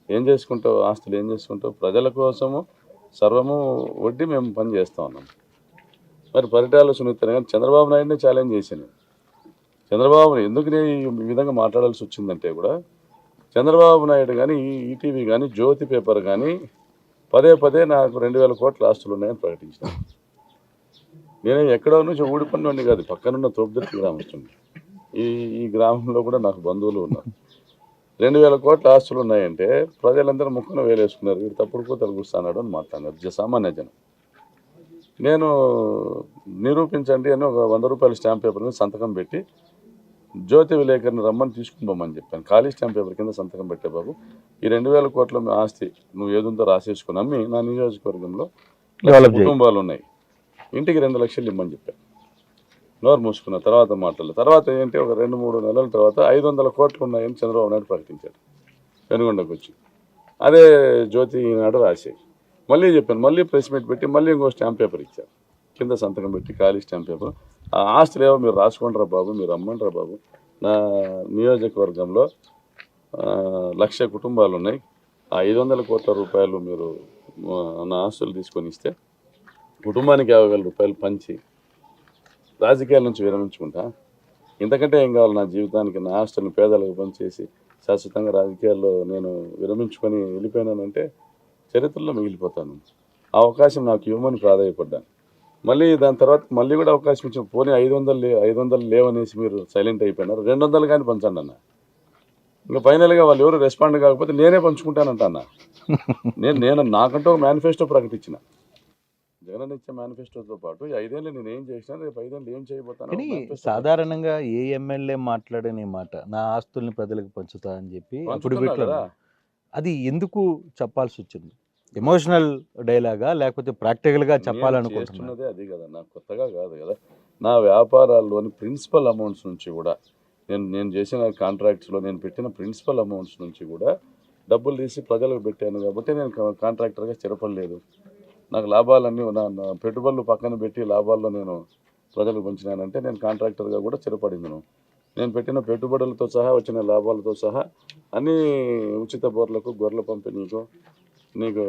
ఏం చేసుకుంటావు ఆస్తులు? ఏం చేసుకుంటావు? ప్రజల కోసము సర్వము వడ్డీ మేము పని చేస్తూ ఉన్నాం. మరి పరిటాల సునీత కానీ చంద్రబాబు నాయుడిని ఛాలెంజ్ చేశాను. చంద్రబాబు ఎందుకు నేను ఈ విధంగా మాట్లాడాల్సి వచ్చిందంటే కూడా, చంద్రబాబు నాయుడు కానీ, ఈటీవీ కానీ, జ్యోతి పేపర్ కానీ పదే నాకు 2000 కోట్ల ఆస్తులు ఉన్నాయని ప్రకటించాను. నేను ఎక్కడో నుంచి ఊడిపడినోడిని కాదు, పక్కనున్న తోపుదర్తి గ్రామస్తుంది. ఈ గ్రామంలో కూడా నాకు బంధువులు ఉన్నారు. 2000 కోట్ల ఆస్తులు ఉన్నాయంటే ప్రజలందరూ ముక్కున వేలేసుకున్నారు. వీడు తప్పుడు కూతలు కూస్తున్నాడు అని మాట్లాడినారు సామాన్య జనం. నేను నిరూపించండి అని ఒక 100 రూపాయల స్టాంప్ పేపర్ మీద సంతకం పెట్టి జ్యోతి విలేకరిని రమ్మని తీసుకుని పోమని చెప్పాను. ఖాళీ స్టాంప్ పేపర్ కింద సంతకం పెట్టే బాబు, ఈ 2000 కోట్ల ఆస్తి నువ్వు ఏదుందో రాసేసుకుని అమ్మి నా నియోజకవర్గంలో కుటుంబాలు ఉన్నాయి, ఇంటికి 2 లక్షలు ఇమ్మని చెప్పాను. నోరు మూసుకున్న తర్వాత మాటలు. తర్వాత ఏంటి, ఒక 2-3 నెలల తర్వాత 500 కోట్లు ఉన్నాయని చంద్రబాబు నాయుడు ప్రకటించాడు పెనుగొండకు వచ్చి. అదే జ్యోతి నాడు రాసే మళ్ళీ చెప్పాను, మళ్ళీ ప్రెస్ మీట్ పెట్టి మళ్ళీ ఇంకో స్టాంప్ పేపర్ ఇచ్చారు, కింద సంతకం పెట్టి ఖాళీ స్టాంప్ పేపర్. ఆ ఆస్తులు ఏవో మీరు రాసుకోండిరా బాబు, మీరు అమ్మండిరా బాబు, నా నియోజకవర్గంలో 1,00,000 కుటుంబాలు ఉన్నాయి, ఆ 500 కోట్ల రూపాయలు మీరు నా ఆస్తులు తీసుకొని ఇస్తే కుటుంబానికి 50,000 రూపాయలు పంచి రాజకీయాల నుంచి విరమించుకుంటా. ఇంతకంటే ఏం కావాలి నా జీవితానికి? నా ఆస్తులను పేదలకు పనిచేసి శాశ్వతంగా రాజకీయాల్లో నేను విరమించుకొని వెళ్ళిపోయినానంటే చరిత్రలో మిగిలిపోతాను. ఆ అవకాశం నాకు ఇవ్వమని ప్రాధాయపడ్డాను. మళ్ళీ దాని తర్వాత మళ్ళీ కూడా అవకాశం ఇచ్చిన, పోనీ 500 లేవనేసి మీరు సైలెంట్ అయిపోయినారు, 200 కానీ పంచండి అన్న. ఇంకా ఫైనల్గా వాళ్ళు ఎవరు రెస్పాండ్ కాకపోతే నేనే పంచుకుంటానంట అన్న. నేను నాకంటూ ఒక మేనిఫెస్టో ప్రకటించిన. జగన్ ఇచ్చే మేనిఫెస్టోతో పాటు 5 ఏళ్ళు నేను ఏం చేసినా, రేపు 5 ఏళ్ళు ఏం చేయబోతాను. కానీ సాధారణంగా ఏ ఎమ్మెల్యే మాట్లాడని మాట, నా ఆస్తుల్ని ప్రజలకు పంచుతా అని చెప్పి అప్పుడు కదా. అది ఎందుకు చెప్పాల్సి వచ్చింది? ఎమోషనల్ డైలాగా లేకపోతే ప్రాక్టికల్గా చెప్పాలనుకుంటున్నది? చేస్తున్నదే అది కదా, నాకు కొత్తగా కాదు కదా. నా వ్యాపారాల్లోని ప్రిన్సిపల్ అమౌంట్స్ నుంచి కూడా, నేను చేసిన కాంట్రాక్ట్స్లో నేను పెట్టిన ప్రిన్సిపల్ అమౌంట్స్ నుంచి కూడా డబ్బులు తీసి ప్రజలకు పెట్టాను కాబట్టి నేను కాంట్రాక్టర్గా స్థిరపడలేదు. నాకు లాభాలన్నీ నా పెట్టుబడులు పక్కన పెట్టి లాభాల్లో నేను ప్రజలకు పంచినానంటే నేను కాంట్రాక్టర్గా కూడా స్థిరపడింది. నేను పెట్టిన పెట్టుబడులతో సహా వచ్చిన లాభాలతో సహా అన్ని ఉచిత బోర్లకు, గొర్రెల పంపిణీకు, నీకు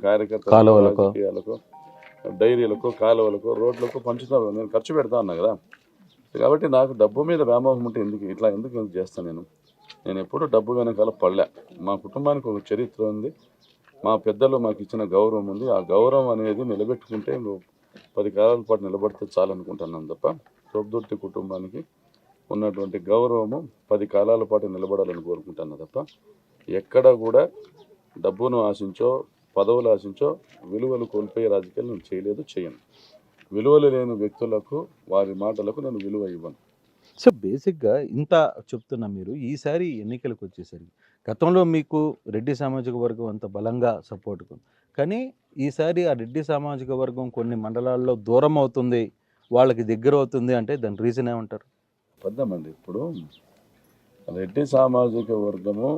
కార్యకర్తలకు, రాజకీయాలకు, డైరీలకు, కాలువలకు, రోడ్లకు పంచుతాను. నేను ఖర్చు పెడతా ఉన్నా కదా. కాబట్టి నాకు డబ్బు మీద వ్యామోహం ఉంటే ఎందుకు చేస్తాను నేను ఎప్పుడూ డబ్బు వెనకాల పడలే. మా కుటుంబానికి ఒక చరిత్ర ఉంది, మా పెద్దలు మాకు ఇచ్చిన గౌరవం ఉంది. ఆ గౌరవం అనేది నిలబెట్టుకుంటే 10 కాలాల పాటు నిలబడితే చాలనుకుంటున్నాను తప్ప, తోపుదుర్తి కుటుంబానికి ఉన్నటువంటి గౌరవము 10 కాలాల పాటు నిలబడాలని కోరుకుంటున్నా తప్ప, ఎక్కడ కూడా డబ్బును ఆశించో, పదవులు ఆశించో విలువలు కోల్పోయే రాజకీయాలు నేను చేయను. విలువలు లేని వ్యక్తులకు, వారి మాటలకు నేను విలువ ఇవ్వను. సో బేసిక్గా ఇంత చెప్తున్నా మీరు, ఈసారి ఎన్నికలకు వచ్చేసరికి గతంలో మీకు రెడ్డి సామాజిక వర్గం అంత బలంగా సపోర్ట్ ఉంది, కానీ ఈసారి ఆ రెడ్డి సామాజిక వర్గం కొన్ని మండలాల్లో దూరం అవుతుంది, వాళ్ళకి దగ్గర అవుతుంది అంటే దాని రీజన్ ఏమంటారు? అబద్ధమండి. ఇప్పుడు రెడ్డి సామాజిక వర్గము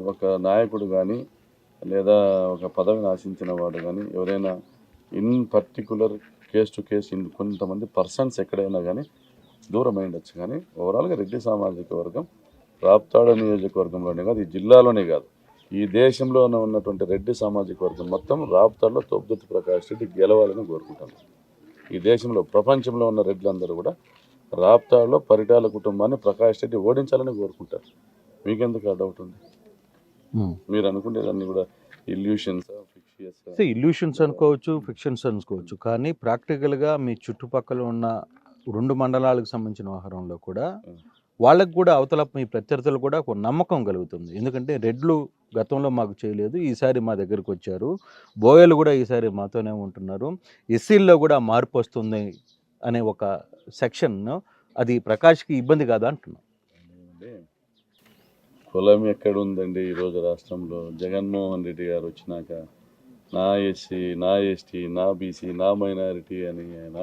ఒక నాయకుడు కానీ, లేదా ఒక పదవిని ఆశించిన వాడు కానీ, ఎవరైనా in particular case to case కొంతమంది పర్సన్స్ ఎక్కడైనా కానీ దూరం అయ్యొచ్చు. కానీ ఓవరాల్గా రెడ్డి సామాజిక వర్గం రాప్తాడ నియోజకవర్గంలోనే కాదు, ఈ జిల్లాలోనే కాదు, ఈ దేశంలోనే ఉన్నటువంటి రెడ్డి సామాజిక వర్గం మొత్తం రాప్తాడలో తోపుదుర్తి ప్రకాష్ రెడ్డి గెలవాలని కోరుకుంటాను. ఈ దేశంలో, ప్రపంచంలో ఉన్న రెడ్లందరూ కూడా రాప్తాడలో పరిటాల కుటుంబాన్ని ప్రకాష్ రెడ్డి ఓడించాలని కోరుకుంటారు. మీకెందుకు ఆ డౌట్ ఉంది? మీరు అనుకునేదాన్ని కూడా ఇల్యూషన్స్ అనుకోవచ్చు, ఫిక్షన్స్ అనుకోవచ్చు, కానీ ప్రాక్టికల్గా మీ చుట్టుపక్కల ఉన్న 2 మండలాలకు సంబంధించిన వ్యవహారంలో కూడా వాళ్ళకు కూడా అవతల మీ ప్రత్యర్థులు కూడా ఒక నమ్మకం కలుగుతుంది. ఎందుకంటే రెడ్లు గతంలో మాకు చేయలేదు, ఈసారి మా దగ్గరకు వచ్చారు, బోయలు కూడా ఈసారి మాతోనే ఉంటున్నారు, ఎస్సీల్లో కూడా మార్పు వస్తుంది అనే ఒక సెక్షన్, అది ప్రకాష్కి ఇబ్బంది కాదా అంటున్నాం. కులం ఎక్కడుందండి ఈరోజు రాష్ట్రంలో? జగన్మోహన్ రెడ్డి గారు వచ్చినాక నా ఎస్సీ, నా ఎస్టీ, నా బీసీ, నా మైనారిటీ అని ఆయన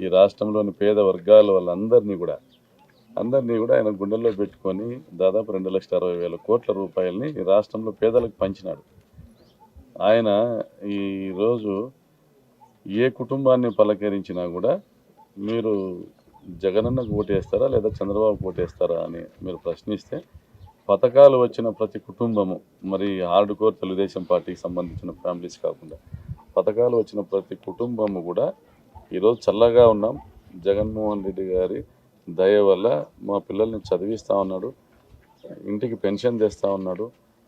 ఈ రాష్ట్రంలోని పేద వర్గాల వాళ్ళందరినీ కూడా ఆయన గుండెల్లో పెట్టుకొని దాదాపు 2,60,000 కోట్ల రూపాయలని ఈ రాష్ట్రంలో పేదలకు పంచినాడు. ఆయన ఈరోజు ఏ కుటుంబాన్ని పలకరించినా కూడా మీరు జగనన్నకు ఓటేస్తారా లేదా చంద్రబాబుకు ఓటేస్తారా అని మీరు ప్రశ్నిస్తే పథకాలు వచ్చిన ప్రతి కుటుంబము, మరి హార్డ్ కోర్ తెలుగుదేశం పార్టీకి సంబంధించిన ఫ్యామిలీస్ కాకుండా పథకాలు వచ్చిన ప్రతి కుటుంబము కూడా ఈరోజు చల్లగా ఉన్నాం. జగన్మోహన్ రెడ్డి గారి దయ వల్ల మా పిల్లల్ని చదివిస్తూ ఉన్నాడు, ఇంటికి పెన్షన్ తెస్తూ ఉన్నాడు,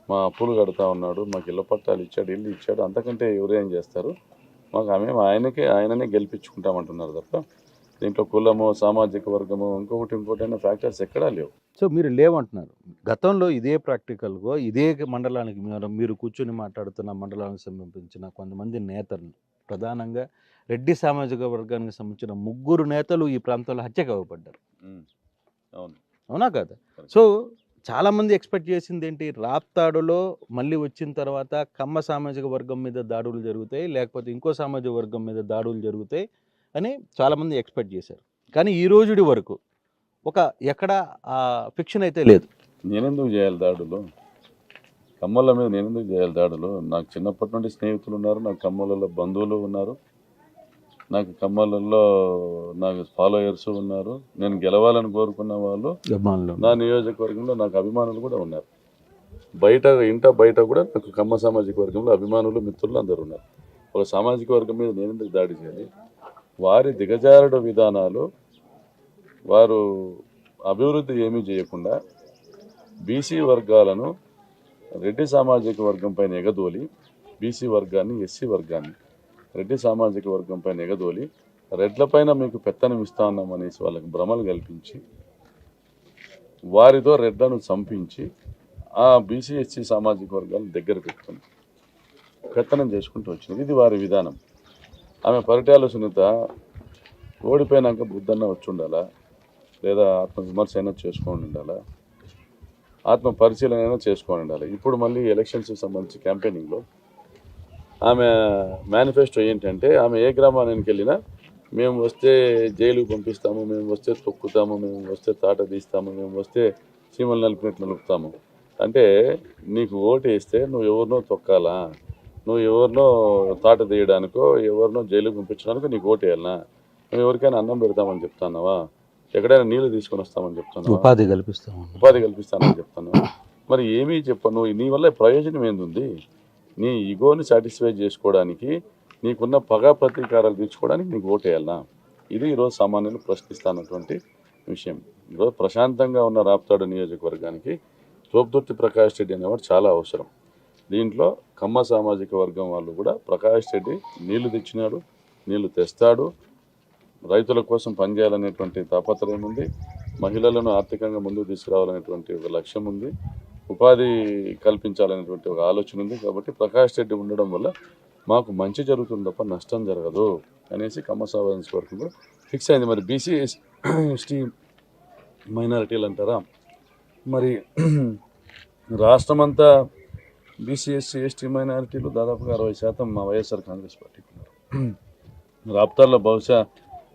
మా అప్పులు కడతా ఉన్నాడు, మాకు ఇళ్ళ పట్టాలు ఇచ్చాడు, ఇల్లు ఇచ్చాడు. అంతకంటే ఎవరేం చేస్తారు? మాకు ఆయననే గెలిపించుకుంటామంటున్నారు తప్ప దీంట్లో కులము, సామాజిక వర్గము, ఇంకోటి ఫ్యాక్టర్స్ ఎక్కడా లేవు. సో మీరు లేవంటున్నారు. గతంలో ఇదే ప్రాక్టికల్గా ఇదే మండలానికి మీరు కూర్చొని మాట్లాడుతున్న మండలానికి సంబంధించిన కొంతమంది నేతలను, ప్రధానంగా రెడ్డి సామాజిక వర్గానికి సంబంధించిన 3 నేతలు ఈ ప్రాంతంలో హత్యకు అవ్వబడ్డారు. అవును, అవునా కదా? సో చాలామంది ఎక్స్పెక్ట్ చేసింది ఏంటి, రాప్తాడులో మళ్ళీ వచ్చిన తర్వాత కమ్మ సామాజిక వర్గం మీద దాడులు జరుగుతాయి, లేకపోతే ఇంకో సామాజిక వర్గం మీద దాడులు జరుగుతాయి అని చాలామంది ఎక్స్పెక్ట్ చేశారు. కానీ ఈ రోజుడి వరకు ఎక్కడ ఫిక్షన్ అయితే లేదు. నేనెందుకు చేయాలి దాడులు? కమ్మల మీద నేనెందుకు చేయాలి దాడులు? నాకు చిన్నప్పటి నుండి స్నేహితులు ఉన్నారు, నాకు కమ్మలలో బంధువులు ఉన్నారు, నాకు కమ్మలలో నాకు ఫాలోయర్స్ ఉన్నారు, నేను గెలవాలని కోరుకున్న వాళ్ళు నా నియోజకవర్గంలో నాకు అభిమానులు కూడా ఉన్నారు. బయట కూడా నాకు కమ్మ సామాజిక వర్గంలో అభిమానులు, మిత్రులు అందరూ ఉన్నారు. ఒక సామాజిక వర్గం మీద నేనెందుకు దాడి చేయాలి? వారి దిగజారుడు విధానాలు, వారు అభివృద్ధి ఏమీ చేయకుండా బీసీ వర్గాలను రెడ్డి సామాజిక వర్గం పైన ఎగదోలి, బీసీ వర్గాన్ని, ఎస్సీ వర్గాన్ని రెడ్డి సామాజిక వర్గం పైన ఎగదోలి, రెడ్లపైన మీకు పెత్తనం ఇస్తా ఉన్నాం అనేసి వాళ్ళకి భ్రమలు కల్పించి వారితో రెడ్లను చంపించి ఆ బీసీ ఎస్సీ సామాజిక వర్గాలను దగ్గర పెట్టుకుని పెత్తనం చేసుకుంటూ వచ్చింది. ఇది వారి విధానం. ఆమె పరిటాల సునీత ఓడిపోయినాక బుద్ధన్న వచ్చి ఉండాలా, లేదా ఆత్మవిమర్శ అయినా చేసుకొని ఉండాలా, ఆత్మ పరిశీలన అయినా చేసుకొని ఉండాలి. ఇప్పుడు మళ్ళీ ఎలక్షన్స్కి సంబంధించి క్యాంపెయినింగ్లో ఆమె మేనిఫెస్టో ఏంటంటే, ఆమె ఏ గ్రామానికి వెళ్ళినా మేము వస్తే జైలుకు పంపిస్తాము, మేము వస్తే తొక్కుతాము, మేము వస్తే తాట తీస్తాము, మేము వస్తే చీమలు నలిపినట్టు నలుపుతాము. అంటే నీకు ఓటు వేస్తే నువ్వు ఎవరినో తొక్కాలా, నువ్వు ఎవరినో తాట తీయడానికో ఎవరినో జైలుకు పంపించడానికో నీకు ఓటు వేయాలనా? నువ్వు ఎవరికైనా అన్నం పెడతామని చెప్తున్నావా? ఎక్కడైనా నీళ్లు తీసుకొని వస్తామని చెప్తున్నావా? ఉపాధి కల్పిస్తానని చెప్తున్నావా? మరి ఏమీ చెప్పను. నీ వల్ల ప్రయోజనం ఏంది? నీ ఈగోని సాటిస్ఫై చేసుకోవడానికి, నీకున్న పగా ప్రతీకారాలు తీర్చుకోవడానికి నీకు ఓటు వేయాలనా? ఇది ఈరోజు సామాన్యులు ప్రశ్నిస్తున్నటువంటి విషయం. ఈరోజు ప్రశాంతంగా ఉన్న రాప్తాడు నియోజకవర్గానికి తోపుదుర్తి ప్రకాష్ రెడ్డి అనేవాడు చాలా అవసరం. దీంట్లో కమ్మ సామాజిక వర్గం వాళ్ళు కూడా ప్రకాష్ రెడ్డి నీళ్లు తెచ్చినాడు, నీళ్లు తెస్తాడు, రైతుల కోసం పనిచేయాలనేటువంటి తాపత్రయం ఉంది, మహిళలను ఆర్థికంగా ముందుకు తీసుకురావాలనేటువంటి ఒక లక్ష్యం ఉంది, ఉపాధి కల్పించాలనేటువంటి ఒక ఆలోచన ఉంది. కాబట్టి ప్రకాష్ రెడ్డి ఉండడం వల్ల మాకు మంచి జరుగుతుంది తప్ప నష్టం జరగదు అనేసి కమ్మ సామాజిక వర్గం కూడా ఫిక్స్ అయింది. మరి బీసీ ఎస్టీ మైనారిటీలు అంటారా, మరి రాష్ట్రమంతా బీసీ ఎస్టీ మైనారిటీలు దాదాపుగా 60% మా వైఎస్ఆర్ కాంగ్రెస్ పార్టీకి ఉన్నారు. రాప్తాల్లో బహుశా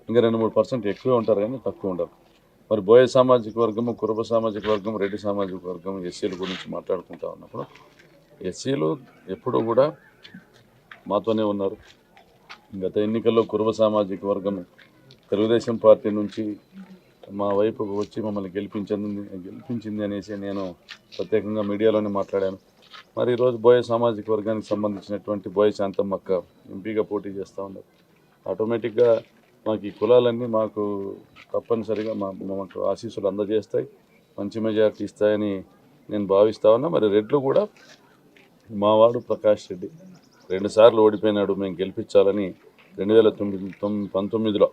ఇంకా 2-3% ఎక్కువే ఉంటారు, కానీ తక్కువ ఉండరు. మరి బోయ సామాజిక వర్గము, కురుబ సామాజిక వర్గం, రెడ్డి సామాజిక వర్గం, ఎస్సీల గురించి మాట్లాడుకుంటా ఉన్నప్పుడు ఎస్సీలు ఎప్పుడూ కూడా మాతోనే ఉన్నారు. గత ఎన్నికల్లో కురుబ సామాజిక వర్గం తెలుగుదేశం పార్టీ నుంచి మా వైపుకు వచ్చి మమ్మల్ని గెలిపించింది అనేసి నేను ప్రత్యేకంగా మీడియాలోనే మాట్లాడాను. మరి ఈరోజు బోయ సామాజిక వర్గానికి సంబంధించినటువంటి బోయ శాంతమ్మక్క ఎంపీగా పోటీ చేస్తూ ఉన్నారు. ఆటోమేటిక్గా మాకు ఈ కులాలన్నీ మాకు తప్పనిసరిగా మాకు ఆశీస్సులు అందజేస్తాయి, మంచి మెజారిటీ ఇస్తాయని నేను భావిస్తా ఉన్నా. మరి రెడ్లు కూడా మావాడు ప్రకాష్ రెడ్డి 2 సార్లు ఓడిపోయినాడు, మేము గెలిపించాలని 2019లో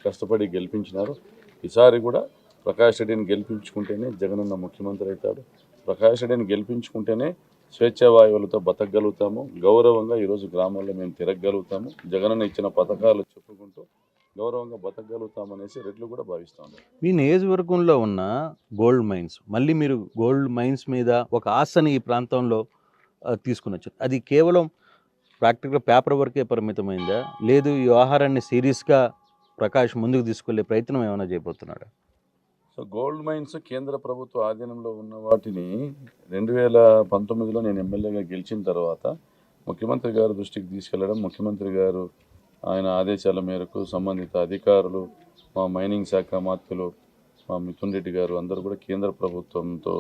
కష్టపడి గెలిపించినారు. ఈసారి కూడా ప్రకాష్ రెడ్డిని గెలిపించుకుంటేనే జగనన్న ముఖ్యమంత్రి అవుతాడు, ప్రకాష్ రెడ్డిని గెలిపించుకుంటేనే స్వేచ్ఛావాయువులతో బతకగలుగుతాము, గౌరవంగా ఈరోజు గ్రామాల్లో మేము తిరగగలుగుతాము, జగనన్న ఇచ్చిన పథకాలు చెప్పుకుంటూ గౌరవంగా బతకగలుగుతామనేసి రెడ్లు కూడా భావిస్తూ ఉన్నారు. మీ నియోజకవర్గంలో ఉన్న గోల్డ్ మైన్స్, మళ్ళీ మీరు గోల్డ్ మైన్స్ మీద ఒక ఆశని ఈ ప్రాంతంలో తీసుకుని వచ్చారు. అది కేవలం ప్రాక్టికల్గా పేపర్ వర్కే పరిమితమైందా, లేదు ఈ వ్యవహారాన్ని సీరియస్గా ప్రకాష్ ముందుకు తీసుకెళ్లే ప్రయత్నం ఏమైనా చేయబోతున్నాడా? సో గోల్డ్ మైన్స్ కేంద్ర ప్రభుత్వ ఆధీనంలో ఉన్న వాటిని 2019లో నేను ఎమ్మెల్యేగా గెలిచిన తర్వాత ముఖ్యమంత్రి గారి దృష్టికి తీసుకెళ్లడం, ముఖ్యమంత్రి గారు ఆయన ఆదేశాల మేరకు సంబంధిత అధికారులు, మా మైనింగ్ శాఖ మాత్యులు, మా మిథున్ రెడ్డి గారు అందరూ కూడా కేంద్ర ప్రభుత్వంతో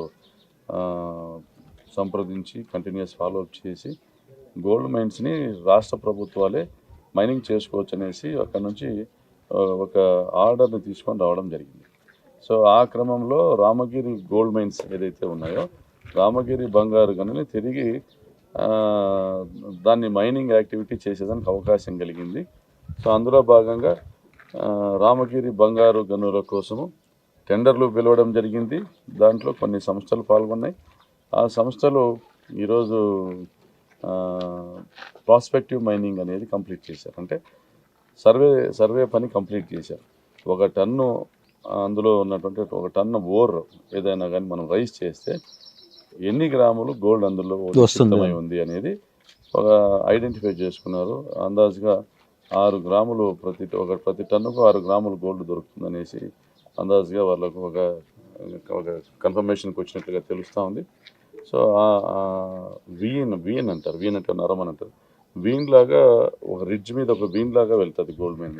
సంప్రదించి కంటిన్యూస్ ఫాలోఅప్ చేసి గోల్డ్ మైన్స్ని రాష్ట్ర ప్రభుత్వాలే మైనింగ్ చేసుకోవచ్చు అనేసి అక్కడ నుంచి ఒక ఆర్డర్ని తీసుకొని రావడం జరిగింది. సో ఆ క్రమంలో రామగిరి గోల్డ్ మైన్స్ ఏదైతే ఉన్నాయో రామగిరి బంగారు గనుని తిరిగి దాన్ని మైనింగ్ యాక్టివిటీ చేసేదానికి అవకాశం కలిగింది. సో అందులో భాగంగా రామగిరి బంగారు గనుల కోసము టెండర్లు పిలవడం జరిగింది. దాంట్లో కొన్ని సంస్థలు పాల్గొన్నాయి. ఆ సంస్థలు ఈరోజు ప్రాస్పెక్టివ్ మైనింగ్ అనేది కంప్లీట్ చేశారు. అంటే సర్వే పని కంప్లీట్ చేశారు. ఒక టన్ను అందులో ఉన్నటువంటి ఒక టన్ను ఓర్ ఏదైనా కానీ మనం రైస్ చేస్తే ఎన్ని గ్రాములు గోల్డ్ అందులో సిద్ధమై ఉంది అనేది ఒక ఐడెంటిఫై చేసుకున్నారు. అందాజుగా 6 గ్రాములు ప్రతి టన్నుకు 6 గ్రాములు గోల్డ్ దొరుకుతుంది అనేసి అందాజుగా వాళ్ళకు ఒక కన్ఫర్మేషన్కి వచ్చినట్లుగా తెలుస్తూ ఉంది. సో వీన్ అంటారు, వీన్ అంటే నరం అని అంటారు. వీన్ లాగా ఒక రిడ్జ్ మీద ఒక వీన్ లాగా వెళ్తుంది గోల్డ్ మైన్.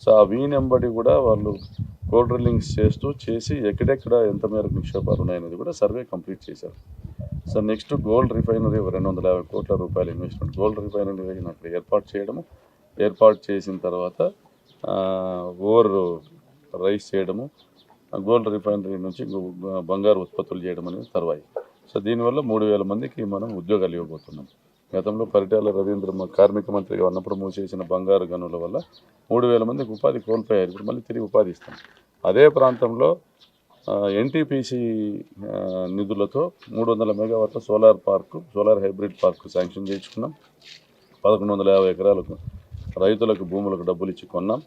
సో ఆ వీన్ ఎంబడి కూడా వాళ్ళు గోల్డ్ డ్రిల్లింగ్స్ చేసి ఎక్కడెక్కడ ఎంత మేరకు నిక్షేపాలు ఉన్నాయనేది కూడా సర్వే కంప్లీట్ చేశారు. సో నెక్స్ట్ గోల్డ్ రిఫైనరీ 250 కోట్ల రూపాయల ఇన్వెస్ట్మెంట్ గోల్డ్ రిఫైనరీ అక్కడ ఏర్పాటు చేసిన తర్వాత ఓర్ రైస్ చేయడము, గోల్డ్ రిఫైనరీ నుంచి బంగారు ఉత్పత్తులు చేయడం అనేది తర్వాయి. సో దీనివల్ల 3,000 మందికి మనం ఉద్యోగాలు ఇవ్వబోతున్నాం. గతంలో పరిటాల రవీంద్ర కార్మిక మంత్రిగా ఉన్నప్పుడు మూసేసిన బంగారు గనుల వల్ల 3,000 మందికి ఉపాధి కోల్పోయారు. ఇప్పుడు మళ్ళీ తిరిగి ఉపాధి ఇస్తాం. అదే ప్రాంతంలో ఎన్టీపీసీ నిధులతో 300 మెగావాట్ల సోలార్ హైబ్రిడ్ పార్కు శాంక్షన్ చేయించుకున్నాం. 1,150 ఎకరాలకు రైతులకు భూములకు డబ్బులు ఇచ్చి కొన్నాం.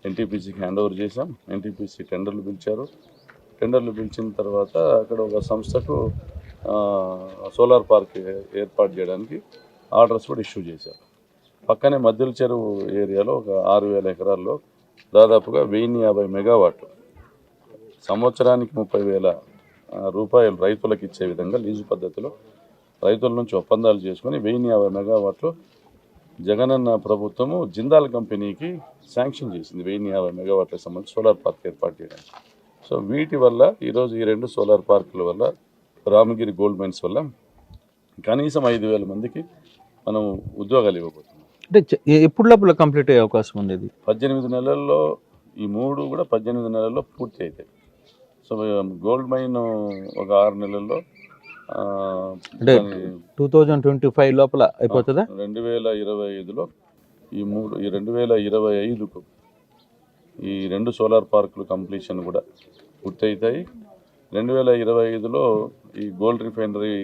ఎన్టీపీసీకి హ్యాండ్ ఓవర్ చేశాం. ఎన్టీపీసీ టెండర్లు పిలిచిన తర్వాత అక్కడ ఒక సంస్థకు సోలార్ పార్క్ ఏర్పాటు చేయడానికి ఆర్డర్స్ కూడా ఇష్యూ చేశారు. పక్కనే మధ్యల చెరువు ఏరియాలో ఒక 6,000 ఎకరాల్లో దాదాపుగా 1,050 మెగావాట్లు సంవత్సరానికి 30,000 రూపాయలు రైతులకు ఇచ్చే విధంగా లీజు పద్ధతిలో రైతుల నుంచి ఒప్పందాలు చేసుకొని 1,050 మెగావాట్లు జగనన్న ప్రభుత్వము జిందాల్ కంపెనీకి శాంక్షన్ చేసింది. 1,050 మెగావాట్లకు సంబంధించి సోలార్ పార్క్ ఏర్పాటు చేయడానికి. సో వీటి వల్ల ఈరోజు ఈ 2 సోలార్ పార్కుల వల్ల రామగిరి గోల్డ్ మైన్స్ వల్ల కనీసం 5,000 మందికి మనం ఉద్యోగాలు ఇవ్వబోతున్నాం. అంటే ఎప్పుడు లోపల కంప్లీట్ అయ్యే అవకాశం ఉండేది? 18 నెలల్లో ఈ 3 కూడా 18 నెలల్లో పూర్తి అవుతాయి. సో గోల్డ్ మైన్ ఒక 6 నెలల్లో అంటే 2025 లోపల అయిపోతుందా? 2025లో ఈ 2025కు ఈ 2 సోలార్ పార్కులు కంప్లీషన్ కూడా పూర్తవుతాయి. 2025లో ఈ గోల్డ్ రిఫైనరీ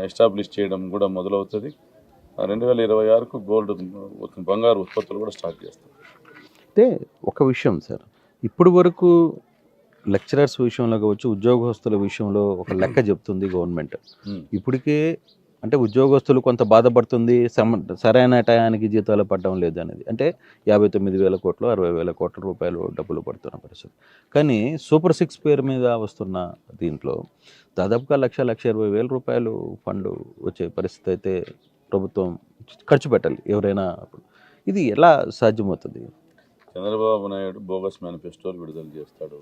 ఎస్టాబ్లిష్ చేయడం కూడా మొదలవుతుంది. 2026కు బంగారు ఉత్పత్తులు కూడా స్టార్ట్ చేస్తాం. అయితే ఒక విషయం సార్, ఇప్పుడు వరకు లెక్చరర్స్ విషయంలో కావచ్చు, ఉద్యోగస్తుల విషయంలో ఒక లెక్క చెప్తుంది గవర్నమెంట్. ఇప్పటికే అంటే ఉద్యోగస్తులు కొంత బాధపడుతుంది, సరైన టయానికి జీతాలు పడడం లేదు అనేది. అంటే 59,000 కోట్లు 60,000 కోట్ల రూపాయలు డబ్బులు పడుతున్న పరిస్థితి. కానీ సూపర్ 6 పేరు మీద వస్తున్న దీంట్లో దాదాపుగా 1,20,000 రూపాయలు ఫండ్లు వచ్చే పరిస్థితి అయితే ప్రభుత్వం ఖర్చు పెట్టాలి ఎవరైనా. ఇది ఎలా సాధ్యమవుతుంది? చంద్రబాబు నాయుడు బోగస్ మేనిఫెస్టోలు విడుదల చేస్తాడు.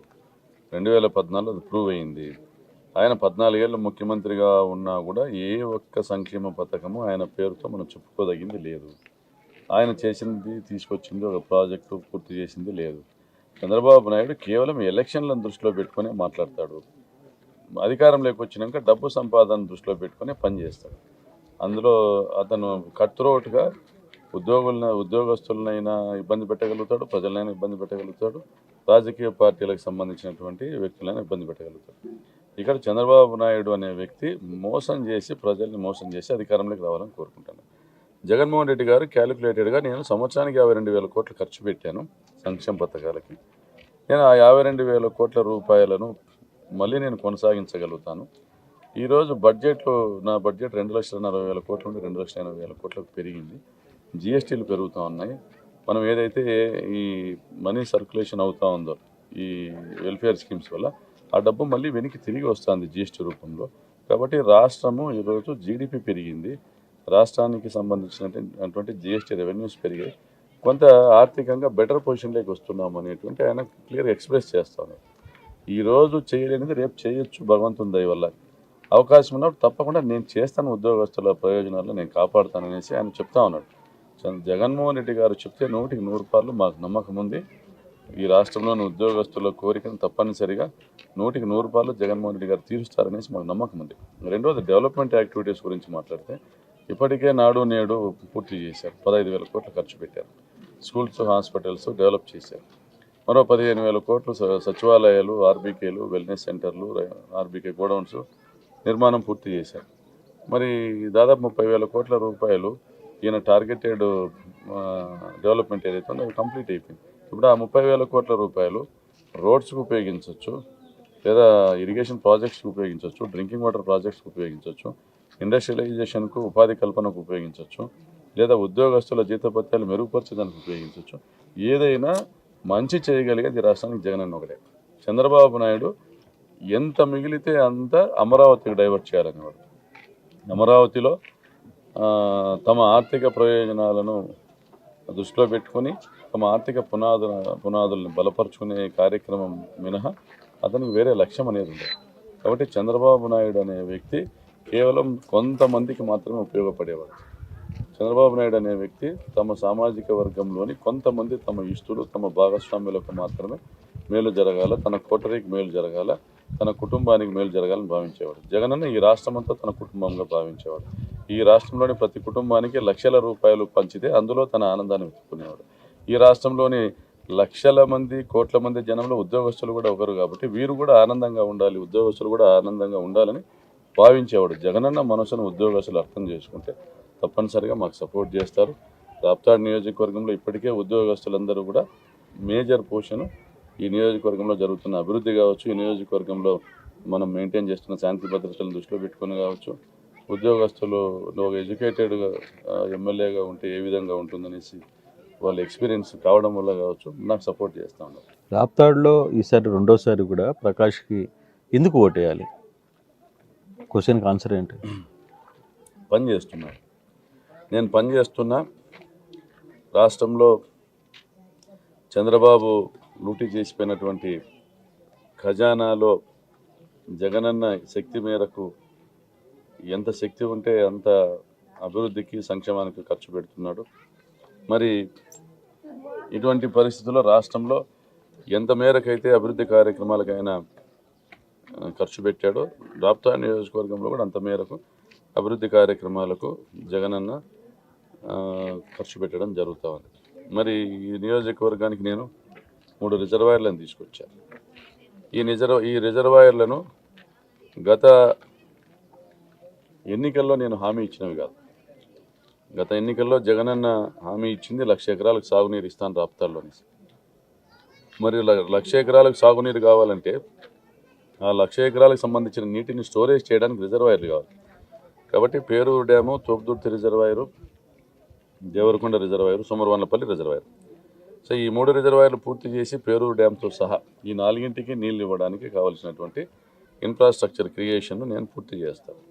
2014 అది ప్రూవ్ అయింది. ఆయన 14 ఏళ్ళు ముఖ్యమంత్రిగా ఉన్నా కూడా ఏ ఒక్క సంక్షేమ పథకము ఆయన పేరుతో మనం చెప్పుకోదగింది లేదు. ఆయన చేసింది తీసుకొచ్చింది ఒక ప్రాజెక్టు పూర్తి చేసింది లేదు. చంద్రబాబు నాయుడు కేవలం ఎలక్షన్లను దృష్టిలో పెట్టుకునే మాట్లాడతాడు. అధికారంలోకి వచ్చినాక డబ్బు సంపాదన దృష్టిలో పెట్టుకునే పనిచేస్తాడు. అందులో అతను కట్త్రోట్గా ఉద్యోగస్తులనైనా ఇబ్బంది పెట్టగలుగుతాడు, ప్రజలైనా ఇబ్బంది పెట్టగలుగుతాడు, రాజకీయ పార్టీలకు సంబంధించినటువంటి వ్యక్తులైనా ఇబ్బంది పెట్టగలుగుతాడు. ఇక్కడ చంద్రబాబు నాయుడు అనే వ్యక్తి ప్రజల్ని మోసం చేసి అధికారంలోకి రావాలని కోరుకుంటాను. జగన్మోహన్ రెడ్డి గారు క్యాలిక్యులేటెడ్గా నేను సంవత్సరానికి 52,000 కోట్లు ఖర్చు పెట్టాను సంక్షేమ పథకాలకి. నేను ఆ 52,000 కోట్ల రూపాయలను మళ్ళీ నేను కొనసాగించగలుగుతాను. ఈరోజు బడ్జెట్లో నా బడ్జెట్ 2,40,000 కోట్ల నుండి 2,80,000 కోట్లకు పెరిగింది. జిఎస్టీలు పెరుగుతూ ఉన్నాయి. మనం ఏదైతే ఈ మనీ సర్క్యులేషన్ అవుతూ ఉందో ఈ వెల్ఫేర్ స్కీమ్స్ వల్ల ఆ డబ్బు మళ్ళీ వెనక్కి తిరిగి వస్తుంది జిఎస్టీ రూపంలో. కాబట్టి రాష్ట్రము ఈరోజు జీడిపి పెరిగింది. రాష్ట్రానికి సంబంధించినటువంటి జిఎస్టీ రెవెన్యూస్ పెరిగాయి. కొంత ఆర్థికంగా బెటర్ పొజిషన్లోకి వస్తున్నాం అనేటువంటి ఆయన క్లియర్ ఎక్స్ప్రెస్ చేస్తాను. ఈరోజు చేయలేనిది రేపు చేయొచ్చు భగవంతుని దయ వల్ల. అవకాశం ఉన్నప్పుడు తప్పకుండా నేను చేస్తాను, ఉద్యోగస్తుల ప్రయోజనాలు నేను కాపాడుతాననేసి ఆయన చెప్తా ఉన్నాడు. జగన్మోహన్ రెడ్డి గారు చెప్తే 100కి 100 మాకు నమ్మకం ఉంది. ఈ రాష్ట్రంలోని ఉద్యోగస్తుల కోరికను తప్పనిసరిగా 100కి 100 జగన్మోహన్ రెడ్డి గారు తీరుస్తారనేసి మాకు నమ్మకం ఉంది. రెండవది డెవలప్మెంట్ యాక్టివిటీస్ గురించి మాట్లాడితే ఇప్పటికే నాడు నేడు పూర్తి చేశారు. 15,000 కోట్లు ఖర్చు పెట్టారు. స్కూల్స్, హాస్పిటల్స్ డెవలప్ చేశారు. మరో 15,000 కోట్లు సచివాలయాలు, ఆర్బీకేలు, వెల్నెస్ సెంటర్లు, ఆర్బీకే గోడౌన్స్ నిర్మాణం పూర్తి చేశారు. మరి దాదాపు 30,000 కోట్ల రూపాయలు ఈయన టార్గెటెడ్ డెవలప్మెంట్ ఏదైతే ఉందో అది కంప్లీట్ అయిపోయింది. ఇప్పుడు ఆ 30,000 కోట్ల రూపాయలు రోడ్స్కి ఉపయోగించవచ్చు, లేదా ఇరిగేషన్ ప్రాజెక్ట్స్కి ఉపయోగించవచ్చు, డ్రింకింగ్ వాటర్ ప్రాజెక్ట్స్కి ఉపయోగించవచ్చు, ఇండస్ట్రియలైజేషన్కు, ఉపాధి కల్పనకు ఉపయోగించవచ్చు, లేదా ఉద్యోగస్తుల జీతభత్యాలు మెరుగుపరచడానికి ఉపయోగించవచ్చు. ఏదైనా మంచి చేయగలిగేది రాష్ట్రానికి జగనన్న ఒకటే. చంద్రబాబు నాయుడు ఎంత మిగిలితే అంత అమరావతికి డైవర్ట్ చేయాలనేవాడు. అమరావతిలో తమ ఆర్థిక ప్రయోజనాలను దృష్టిలో పెట్టుకొని తమ ఆర్థిక పునాదులను బలపరుచుకునే కార్యక్రమం మినహా అతనికి వేరే లక్ష్యం అనేది ఉండదు. కాబట్టి చంద్రబాబు నాయుడు అనే వ్యక్తి కేవలం కొంతమందికి మాత్రమే ఉపయోగపడేవాడు. చంద్రబాబు నాయుడు అనే వ్యక్తి తమ సామాజిక వర్గంలోని కొంతమంది తమ ఇష్టలు, తమ భాగస్వామ్యులకు మాత్రమే మేలు జరగాల, తన కోటరీకి మేలు జరగాల, తన కుటుంబానికి మేలు జరగాలని భావించేవాడు. జగనన్న ఈ రాష్ట్రమంతా తన కుటుంబంగా భావించేవాడు. ఈ రాష్ట్రంలోని ప్రతి కుటుంబానికి లక్షల రూపాయలు పంచితే అందులో తన ఆనందాన్ని వెతుక్కునేవాడు. ఈ రాష్ట్రంలోని లక్షల మంది, కోట్ల మంది జనంలో ఉద్యోగస్తులు కూడా ఒకరు కాబట్టి వీరు కూడా ఆనందంగా ఉండాలి, ఉద్యోగస్తులు కూడా ఆనందంగా ఉండాలని భావించేవాడు. జగనన్న మనసును ఉద్యోగస్తులు అర్థం చేసుకుంటే తప్పనిసరిగా మాకు సపోర్ట్ చేస్తారు. రాప్తాడ్ నియోజకవర్గంలో ఇప్పటికే ఉద్యోగస్తులందరూ కూడా మేజర్ పోర్షన్ ఈ నియోజకవర్గంలో జరుగుతున్న అభివృద్ధి కావచ్చు, ఈ నియోజకవర్గంలో మనం మెయింటైన్ చేస్తున్న శాంతి భద్రతలను దృష్టిలో పెట్టుకుని కావచ్చు, ఉద్యోగస్తులు ఒక ఎడ్యుకేటెడ్ ఎమ్మెల్యేగా ఉంటే ఏ విధంగా ఉంటుందనేసి వాళ్ళ ఎక్స్పీరియన్స్ కావడం వల్ల కావచ్చు నాకు సపోర్ట్ చేస్తూ ఉన్నారు. రాప్తాడులో ఈసారి రెండోసారి కూడా ప్రకాష్కి ఎందుకు ఓటేయాలి? క్వశ్చన్కి ఆన్సర్ ఏంటి? పని చేస్తున్నాను, నేను పని చేస్తున్నా. రాష్ట్రంలో చంద్రబాబు లూటీ చేసిపోయినటువంటి ఖజానాలో జగనన్న శక్తి మేరకు ఎంత శక్తి ఉంటే అంత అభివృద్ధికి, సంక్షేమానికి ఖర్చు పెడుతున్నాడు. మరి ఇటువంటి పరిస్థితుల్లో రాష్ట్రంలో ఎంత మేరకైతే అభివృద్ధి కార్యక్రమాలకైనా ఖర్చు పెట్టాడో రాప్తాడ్ నియోజకవర్గంలో కూడా అంత మేరకు అభివృద్ధి కార్యక్రమాలకు జగనన్న ఖర్చు పెట్టడం జరుగుతూ ఉంది. మరి ఈ నియోజకవర్గానికి నేను 3 రిజర్వాయర్లను తీసుకొచ్చాను. ఈ రిజర్వాయర్లను గత ఎన్నికల్లో నేను హామీ ఇచ్చినవి కాదు. గత ఎన్నికల్లో జగనన్న హామీ ఇచ్చింది 1,00,000 ఎకరాలకు సాగునీరు ఇస్తాను రాప్తాడులోని. మరి 1,00,000 ఎకరాలకు సాగునీరు కావాలంటే ఆ 1,00,000 ఎకరాలకు సంబంధించిన నీటిని స్టోరేజ్ చేయడానికి రిజర్వాయర్లు కావాలి. కాబట్టి Peruru dam, Thopudurthi reservoir, Devarakonda reservoir, Somaravanlapalli reservoir. So ఈ 3 రిజర్వాయర్లు పూర్తి చేసి పేరూరు డ్యామ్తో సహా ఈ 4ంటికి నీళ్ళు ఇవ్వడానికి కావాల్సినటువంటి ఇన్ఫ్రాస్ట్రక్చర్ క్రియేషన్ను నేను పూర్తి చేస్తాను.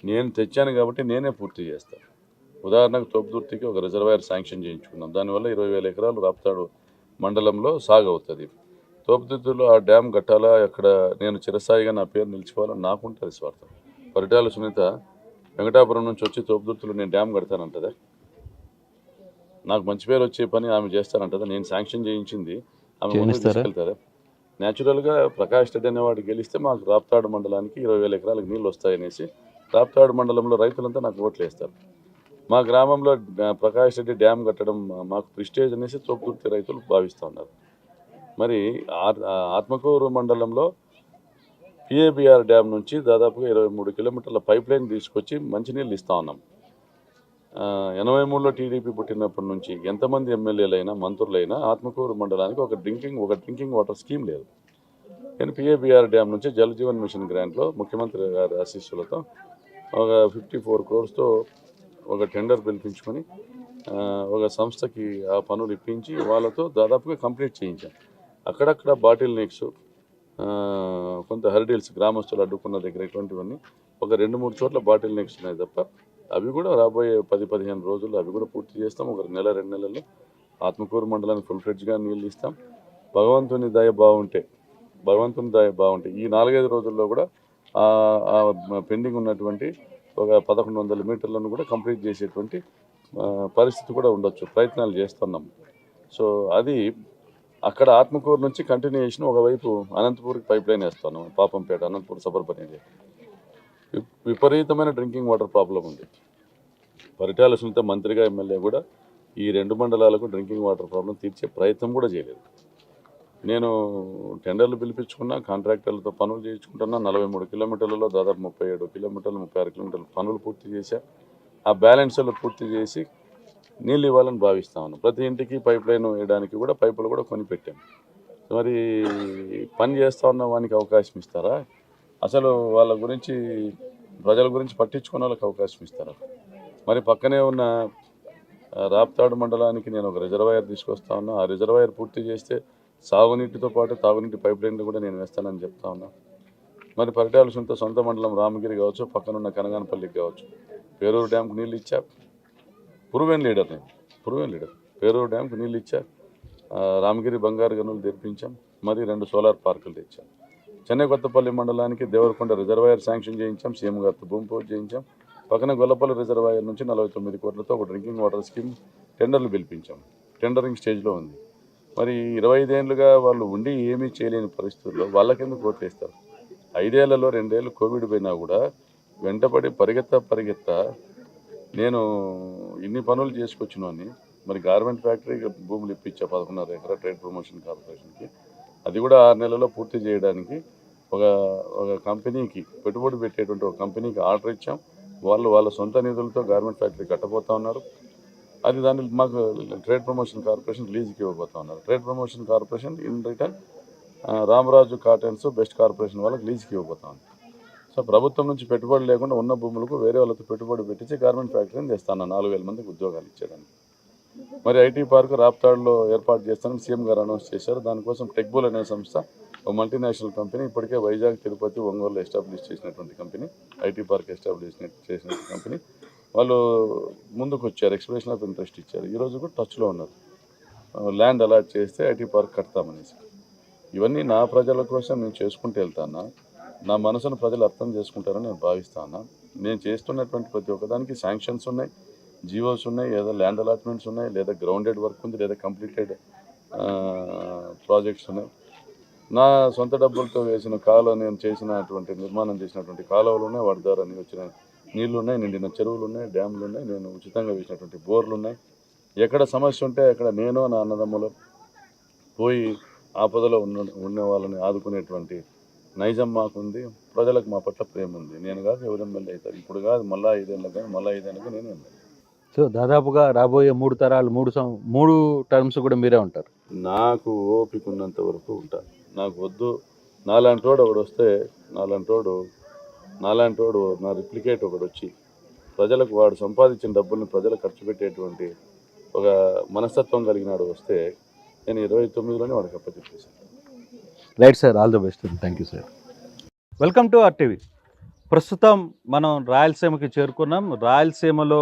నేను తెచ్చాను కాబట్టి నేనే పూర్తి చేస్తాను. ఉదాహరణకు తోపుదుర్తికి ఒక రిజర్వాయర్ శాంక్షన్ చేయించుకున్నాం. దానివల్ల 20,000 ఎకరాలు రాప్తాడు మండలంలో సాగు అవుతుంది. తోపుదుర్తిలో ఆ డ్యామ్ కట్టాలా, అక్కడ నేను చిరస్థాయిగా నా పేరు నిలిచిపోవాలని నాకుంటుంది స్వార్థం. పరిటాల సునీత వెంకటాపురం నుంచి వచ్చి తోపుదుర్తిలో నేను డ్యామ్ కడతానంటదా? నాకు మంచి పేరు వచ్చే పని ఆమె చేస్తానంటదా? నేను శాంక్షన్ చేయించింది ఆమె ముందుకు తీసుకెళ్తారా? న్యాచురల్గా ప్రకాష్ రెడ్డి అనేవాడు గెలిస్తే మాకు రాప్తాడు మండలానికి 20,000 ఎకరాలకు నీళ్ళు వస్తాయనేసి రాప్తాడు మండలంలో రైతులంతా నాకు ఓట్లు వేస్తారు. మా గ్రామంలో ప్రకాష్ రెడ్డి డ్యామ్ కట్టడం మాకు ప్రిస్టేజ్ అనేసి తోపుదుర్తి రైతులు భావిస్తూ ఉన్నారు. మరి ఆత్మకూరు మండలంలో పిఏబిఆర్ డ్యామ్ నుంచి దాదాపుగా 23 కిలోమీటర్ల పైప్ లైన్ తీసుకొచ్చి మంచినీళ్ళు ఇస్తూ ఉన్నాం. 83లో టీడీపీ పుట్టినప్పటి నుంచి ఎంతమంది ఎమ్మెల్యేలైనా, మంత్రులైనా ఆత్మకూరు మండలానికి ఒక డ్రింకింగ్ వాటర్ స్కీమ్ లేదు. నేను పిఏబిఆర్ డ్యామ్ నుంచి జల్ జీవన్ మిషన్ గ్రాంట్లో ముఖ్యమంత్రి గారి ఆశీస్సులతో ఒక 54 crores ఒక టెండర్ పిలిపించుకొని ఒక సంస్థకి ఆ పనులు ఇప్పించి వాళ్ళతో దాదాపుగా కంప్లీట్ చేయించాం. అక్కడక్కడ బాటిల్ నెక్స్, కొంత హర్డిల్స్ గ్రామస్తులు అడ్డుకున్న దగ్గర ఇటువంటివన్నీ ఒక 2-3 చోట్ల బాటిల్ నెక్స్ ఉన్నాయి తప్ప అవి కూడా రాబోయే 10-15 రోజుల్లో అవి కూడా పూర్తి చేస్తాం. ఒక 1-2 నెలల్లో ఆత్మకూరు మండలానికి ఫుల్ ఫ్లెడ్జ్గా నీళ్ళు ఇస్తాం. భగవంతుని దయ బాగుంటే ఈ 4-5 రోజుల్లో కూడా పెండింగ్ ఉన్నటువంటి ఒక 1100 మీటర్లను కూడా కంప్లీట్ చేసేటువంటి పరిస్థితి కూడా ఉండొచ్చు. ప్రయత్నాలు చేస్తున్నాం. సో అది అక్కడ ఆత్మకూరు నుంచి కంటిన్యూషన్ ఒకవైపు అనంతపూర్కి పైప్ లైన్ వేస్తున్నాం. పాపంపేట అనంతపూర్ సబర్బన్ ఏరియా విపరీతమైన డ్రింకింగ్ వాటర్ ప్రాబ్లం ఉంది. పరిటాల సునీత మంత్రిగా ఎమ్మెల్యే కూడా ఈ 2 మండలాలకు డ్రింకింగ్ వాటర్ ప్రాబ్లం తీర్చే ప్రయత్నం కూడా చేయలేదు. నేను టెండర్లు పిలిపించుకున్నా, కాంట్రాక్టర్లతో పనులు చేయించుకుంటున్నా. 43 కిలోమీటర్లలో దాదాపు 37 కిలోమీటర్లు 36 కిలోమీటర్లు పనులు పూర్తి చేశా. ఆ బ్యాలెన్స్లు పూర్తి చేసి నీళ్ళు ఇవ్వాలని భావిస్తా ఉన్నాం. ప్రతి ఇంటికి పైప్ లైన్ వేయడానికి కూడా పైపులు కూడా కొనిపెట్టాం. మరి పని చేస్తూ ఉన్న వానికి అవకాశం ఇస్తారా? అసలు వాళ్ళ గురించి ప్రజల గురించి పట్టించుకునే వాళ్ళకి అవకాశం ఇస్తారా? మరి పక్కనే ఉన్న రాప్తాడు మండలానికి నేను ఒక రిజర్వాయర్ తీసుకొస్తా ఉన్నా. ఆ రిజర్వాయర్ పూర్తి చేస్తే సాగునీటితో పాటు తాగునీటి పైప్ లైన్లు కూడా నేను వేస్తానని చెప్తా ఉన్నా. మరి పరిటాల సొంత మండలం రామగిరి కావచ్చు, పక్కనున్న కనగానపల్లికి కావచ్చు, పేరూరు డ్యామ్కి నీళ్ళు ఇచ్చా. Proven leader. పేరూరు డ్యామ్కి నీళ్ళు ఇచ్చా. రామగిరి బంగారు గనులు తెరిపించాం. మరి 2 సోలార్ పార్కులు తెచ్చాం. చెన్నై కొత్తపల్లి మండలానికి దేవరకొండ రిజర్వాయర్ శాంక్షన్ చేయించాం. సీఎం గారితో భూమి పూజ చేయించాం. పక్కన గొల్లపల్లి రిజర్వాయర్ నుంచి 49 కోట్లతో ఒక డ్రింకింగ్ వాటర్ స్కీమ్ టెండర్లు పిలిపించాం. టెండరింగ్ స్టేజ్లో ఉంది. మరి 25 ఏళ్ళుగా వాళ్ళు ఉండి ఏమీ చేయలేని పరిస్థితుల్లో వాళ్ళకెందుకు ఓట్లేస్తారు? 5 ఏళ్లలో 2 ఏళ్ళు కోవిడ్ పోయినా కూడా వెంటపడి పరిగెత్తా నేను ఇన్ని పనులు చేసుకొచ్చినవని. మరి గార్మెంట్ ఫ్యాక్టరీకి భూములు ఇప్పించా 11.5 ఎకరా ట్రేడ్ ప్రమోషన్ కార్పొరేషన్కి. అది కూడా 6 నెలల్లో పూర్తి చేయడానికి ఒక కంపెనీకి పెట్టుబడి పెట్టేటువంటి ఒక కంపెనీకి ఆర్డర్ ఇచ్చాం. వాళ్ళు వాళ్ళ సొంత నిధులతో గార్మెంట్ ఫ్యాక్టరీ కట్టబోతా ఉన్నారు. అది దాన్ని మాకు ట్రేడ్ ప్రమోషన్ కార్పొరేషన్ లీజుకి ఇవ్వబోతా ఉన్నారు. Trade promotion corporation in return Ramaraju cottons best corporation వాళ్ళకి లీజుకి ఇవ్వబోతా ఉంది. సో ప్రభుత్వం నుంచి పెట్టుబడి లేకుండా ఉన్న భూములకు వేరే వాళ్ళతో పెట్టుబడి పెట్టించి గార్మెంట్ ఫ్యాక్టరీని తెస్తాను. 4,000 మందికి ఉద్యోగాలు ఇచ్చేదానికి. మరి ఐటీ పార్క్ రాప్తాడులో ఏర్పాటు చేస్తానని సీఎం గారు అనౌన్స్ చేశారు. దానికోసం టెక్బుల్ అనే సంస్థ, ఒక మల్టీనేషనల్ కంపెనీ, ఇప్పటికే వైజాగ్, తిరుపతి, ఒంగోలు ఎస్టాబ్లిష్ చేసినటువంటి కంపెనీ, ఐటీ పార్క్ ఎస్టాబ్లిష్ చేసినటువంటి కంపెనీ వాళ్ళు ముందుకు వచ్చారు. ఎక్స్ప్రెషన్ ఆఫ్ ఇంట్రెస్ట్ ఇచ్చారు. ఈరోజు కూడా టచ్లో ఉన్నారు. ల్యాండ్ అలాట్ చేస్తే ఐటీ పార్క్ కడతామనేసి. ఇవన్నీ నా ప్రజల కోసం నేను చేసుకుంటూ వెళ్తాను. నా మనసును ప్రజలు అర్థం చేసుకుంటారని నేను భావిస్తాను. నేను చేస్తున్నటువంటి ప్రతి ఒక్కదానికి శాంక్షన్స్ ఉన్నాయి, జీవోస్ ఉన్నాయి, లేదా ల్యాండ్ అలాట్మెంట్స్ ఉన్నాయి, లేదా గ్రౌండెడ్ వర్క్ ఉంది, లేదా కంప్లీటెడ్ ప్రాజెక్ట్స్ ఉన్నాయి. నా సొంత డబ్బులతో వేసిన నేను నిర్మాణం చేసినటువంటి కాలువలు ఉన్నాయి, వాటి ద్వారా వచ్చిన నీళ్లు ఉన్నాయి, నిండిన చెరువులు ఉన్నాయి, డ్యాములు ఉన్నాయి, నేను ఉచితంగా వేసినటువంటి బోర్లు ఉన్నాయి. ఎక్కడ సమస్య ఉంటే అక్కడ నేను నా అన్నదమ్ములు పోయి ఆపదలో ఉన్న వాళ్ళని ఆదుకునేటువంటి నైజం మాకుంది. ప్రజలకు మా పట్ల ప్రేమ ఉంది. నేను కాదు ఎవరు ఎమ్మెల్యే అవుతారు. ఇప్పుడు కాదు, మళ్ళీ 5 ఏళ్ళకి నేను ఎమ్మెల్యే. సో దాదాపుగా రాబోయే 3 తరాలు 3 టర్మ్స్ కూడా మీరే ఉంటారు. నాకు ఓపిక ఉన్నంత వరకు ఉంటాను. నాకు వద్దు నాలాంటోడు ఒకడు వస్తే, నాలాంటోడు నా రిప్లికేట్ ఒకడు వచ్చి ప్రజలకు వాడు సంపాదించిన డబ్బుల్ని ప్రజలు ఖర్చు పెట్టేటువంటి ఒక మనస్తత్వం కలిగినాడు వస్తే నేను 29లోనే వాడికి అప్పచెప్పేశాను. Right sir, all the best. Thank you sir. Welcome to RTV. ప్రస్తుతం మనం రాయలసీమకి చేరుకున్నాం. రాయలసీమలో